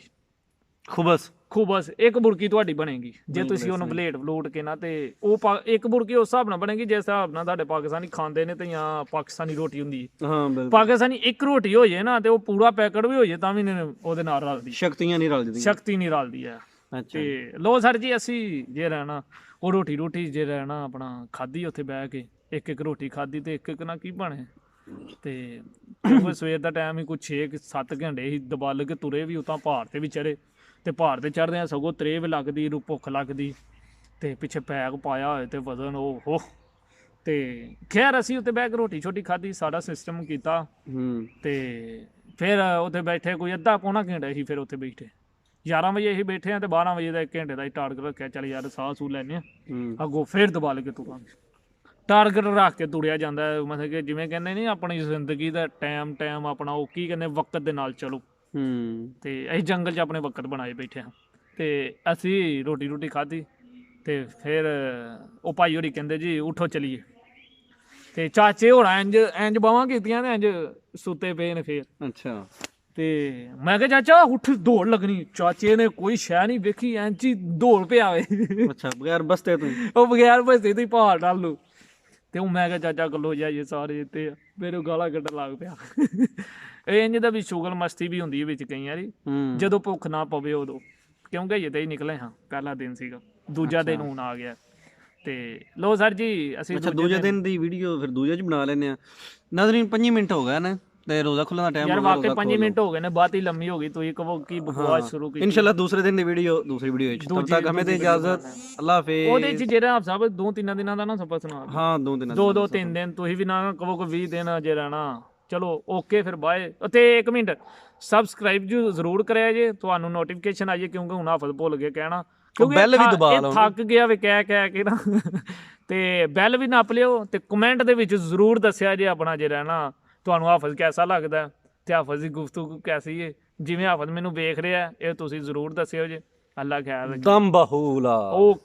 ਖੂਬਸ ਇੱਕ ਬੁਰਕੀ ਤੁਹਾਡੀ ਬਣੇਗੀ ਜੇ ਤੁਸੀਂ ਉਹਨੂੰ ਵਲੇਟ ਕੇ ਨਾ। ਤੇ ਉਹ ਇੱਕ ਬੁਰਕੀ ਉਸ ਹਿਸਾਬ ਨਾਲ ਬਣੇਗੀ ਜਿਸ ਹਿਸਾਬ ਨਾਲ ਸਾਡੇ ਪਾਕਿਸਤਾਨੀ ਖਾਂਦੇ ਨੇ ਤੇ ਜਾਂ ਪਾਕਿਸਤਾਨੀ ਰੋਟੀ ਹੁੰਦੀ ਹੈ। ਪਾਕਿਸਤਾਨੀ ਇੱਕ ਰੋਟੀ ਹੋ ਜਾਏ ਨਾ ਤੇ ਉਹ ਪੂਰਾ ਪੈਕਟ ਵੀ ਹੋ ਜਾਏ ਤਾਂ ਵੀ ਉਹਦੇ ਨਾਲ ਰਲਦੀ, ਸ਼ਕਤੀ ਨਹੀਂ ਰਲਦੀ ਹੈ। ਤੇ ਲੋ ਸਰ ਜੀ ਅਸੀਂ ਜੇ ਰਹਿਣਾ ਉਹ ਰੋਟੀ ਜੇ ਰਹਿਣਾ ਆਪਣਾ ਖਾਧੀ ਉੱਥੇ ਬਹਿ ਕੇ, ਇੱਕ ਰੋਟੀ ਖਾਧੀ ਤੇ ਇੱਕ ਨਾ ਕੀ ਬਣੇ। ਤੇ ਕਿਉਂਕਿ ਸਵੇਰ ਦਾ ਟਾਈਮ ਹੀ ਕੁਛ 6-7 ਘੰਟੇ ਹੀ ਦਬਲ ਕੇ ਤੁਰੇ ਵੀ, ਉਤਾਂ ਪਹਾੜ ਤੇ ਵੀ ਚੜੇ। ਤੇ ਪਹਾੜ ਤੇ ਚੜ੍ਹਦੇ ਆ ਸਗੋਂ ਤ੍ਰੇਹ ਲੱਗਦੀ, ਭੁੱਖ ਲੱਗਦੀ। ਤੇ ਪਿੱਛੇ ਪੈਕ ਪਾਇਆ ਹੋਏ ਤੇ ਵਜ਼ਨ ਉਹ ਹੋ। ਤੇ ਖੈਰ ਅਸੀਂ ਉੱਤੇ ਬਹਿ ਕੇ ਰੋਟੀ ਛੋਟੀ ਖਾਧੀ, ਸਾਡਾ ਸਿਸਟਮ ਕੀਤਾ ਤੇ ਫਿਰ ਉੱਥੇ ਬੈਠੇ ਕੋਈ ਅੱਧਾ ਪੌਣਾ ਘੰਟਾ ਸੀ, ਫਿਰ ਉੱਥੇ ਬੈਠੇ 11 ਵਜੇ ਅਸੀਂ ਬੈਠੇ ਆ ਤੇ 12 ਵਜੇ ਦਾ 1 ਘੰਟੇ ਦਾ ਹੀ ਟਾਰਗੇਟ ਰੱਖਿਆ, ਚੱਲ ਯਾਰ ਸਾਹ ਸੂ ਲੈਨੇ ਆ ਅੱਗੋਂ ਫਿਰ ਦਬਾ ਕੇ ਤੁਰਾਂਗੇ। ਟਾਰਗੇਟ ਰੱਖ ਕੇ ਤੁਰਿਆ ਜਾਂਦਾ ਹੈ, ਮਤਲਬ ਕਿ ਜਿਵੇਂ ਕਹਿੰਦੇ ਨਹੀਂ ਆਪਣੀ ਜ਼ਿੰਦਗੀ ਦਾ ਟਾਈਮ ਆਪਣਾ ਉਹ ਕੀ ਕਹਿੰਦੇ ਵਕਤ ਦੇ ਨਾਲ ਚਲੋ। ਤੇ ਅਸੀਂ ਜੰਗਲ 'ਚ ਆਪਣੇ ਵਕਤ ਬਣਾਏ ਬੈਠੇ ਹਾਂ। ਤੇ ਅਸੀਂ ਰੋਟੀ ਖਾਧੀ ਤੇ ਫਿਰ ਉਹ ਭਾਈ ਹੋਰੀ ਕਹਿੰਦੇ ਜੀ ਉਠੋ ਚਲੀਏ। ਤੇ ਚਾਚੇ ਹੋਰਾਂ ਇੰਜ ਬਾਹਾਂ ਕੀਤੀਆਂ ਤੇ ਇੰਜ ਸੁੱਤੇ ਪਏ ਨੇ ਫਿਰ। ਅੱਛਾ। ਤੇ ਮੈਂ ਕਿਹਾ ਚਾਚਾ ਉੱਠ ਦੌੜ ਲੱਗਣੀ, ਚਾਚੇ ਨੇ ਕੋਈ ਸ਼ੈ ਨਹੀਂ ਵੇਖੀ, ਇੰਜ ਹੀ ਦੌੜ ਪਿਆ ਵੇ। ਅੱਛਾ, ਬਗੈਰ ਬਸਤੇ ਤੋਂ ਉਹ ਬਗੈਰ ਭੱਜਦੇ ਤੋਂ ਹੀ ਪਹਾੜ ਡਾਲ ਲੂ। ਤੇ ਉਹ ਮੈਂ ਕਿਹਾ ਚਾਚਾ ਗੱਲੋ ਜਾਈਏ ਸਾਰੇ ਇੱਥੇ ਆ, ਮੇਰੇ ਗਾਲਾਂ ਕੱਢਣ ਲੱਗ ਪਿਆ। ਇਹ ਇੰਜ ਦਾ ਵੀ ਸ਼ੁਗਲ ਮਸਤੀ ਵੀ ਹੁੰਦੀ ਹੈ ਵਿੱਚ ਕਈ ਵਾਰੀ, ਜਦੋਂ ਭੁੱਖ ਨਾ ਪਵੇ ਉਦੋਂ। ਕਿਉਂਕਿ ਇਹ ਤਾਂ ਹੀ ਨਿਕਲੇ ਹਾਂ, ਪਹਿਲਾ ਦਿਨ ਸੀਗਾ, ਦੂਜਾ ਦਿਨ ਹੁਣ ਆ ਗਿਆ। ਤੇ ਲੋ ਸਰ ਜੀ ਅਸੀਂ ਦੂਜੇ ਦਿਨ ਦੀ ਵੀਡੀਓ ਫਿਰ ਦੂਜੇ 'ਚ ਬਣਾ ਲੈਂਦੇ ਆ। ਨਾਜ਼ਰੀਨ 5 ਮਿੰਟ ਹੋ ਗਏ ਨੇ ਤੇ ਰੋਜ਼ਾ ਖੁੱਲ੍ਹਣ ਦਾ ਟਾਈਮ ਯਾਰ ਵਾਕਈ 5 ਮਿੰਟ ਹੋ ਗਏ ਨੇ, ਬਾਤ ਹੀ ਲੰਮੀ ਹੋ ਗਈ। ਤੁਸੀਂ ਕਹੋ ਕੀ ਬਕਵਾਸ ਸ਼ੁਰੂ ਕੀਤੀ। ਇਨਸ਼ਾਅੱਲਾ ਦੂਸਰੇ ਦਿਨ ਦੀ ਵੀਡੀਓ ਦੂਸਰੀ ਵੀਡੀਓ ਵਿੱਚ। ਤਬ ਤੱਕ ਹਮੇ ਤੇ ਇਜਾਜ਼ਤ, ਅੱਲਾ ਹਾਫਿਜ਼। ਉਹਦੇ 'ਚ ਜਿਹੜਾ ਆਪ ਸਾਹਿਬ 2-3 ਦਿਨਾਂ ਦਾ ਨਾ ਸਫਰ ਸੁਣਾ। ਹਾਂ 2 ਦਿਨਾਂ 2-3 ਦਿਨ ਤੁਸੀਂ ਵੀ ਨਾ ਕਹੋ ਕਿ 20 ਦਿਨ ਅਜੇ ਰਹਿਣਾ। ਚਲੋ ਓਕੇ ਫਿਰ ਬਾਏ। ਅਤੇ 1 ਮਿੰਟ ਸਬਸਕ੍ਰਾਈਬ ਜ਼ਰੂਰ ਕਰਿਆ ਜੇ, ਤੁਹਾਨੂੰ ਨੋਟੀਫਿਕੇਸ਼ਨ ਆਈਏ, ਕਿਉਂਕਿ ਹੁਣ ਹਾਫਿਜ਼ ਭੁੱਲ ਕੇ ਕਹਿਣਾ, ਕਿਉਂਕਿ ਬੈਲ ਵੀ ਦਬਾ ਲਓ, ਥੱਕ ਗਿਆ ਵੇ ਕਹਿ ਕੇ ਨਾ। ਤੇ ਬੈਲ ਵੀ ਨੱਪ ਲਿਓ ਤੇ ਕਮੈਂਟ ਦੇ ਵਿੱਚ ਜ਼ਰੂਰ ਦੱਸਿਆ ਜੇ ਆਪਣਾ ਜੇ ਰਹਿਣਾ ਤੁਹਾਨੂੰ ਹਾਫਿਜ਼ ਕੈਸਾ ਲੱਗਦਾ ਤੇ ਹਾਫਿਜ਼ ਦੀ ਗੁਫ਼ਤਗੂ ਕੈਸੀ ਹੈ। ਜਿਵੇਂ ਹਾਫਿਜ਼ ਮੈਨੂੰ ਵੇਖ ਰਿਹਾ ਇਹ ਤੁਸੀਂ ਜ਼ਰੂਰ ਦੱਸਿਓ ਜੇ। ਅੱਲਾ ਖੈਰ ਰੱਖੇ। ਦਮ ਬਹੂਲਾ।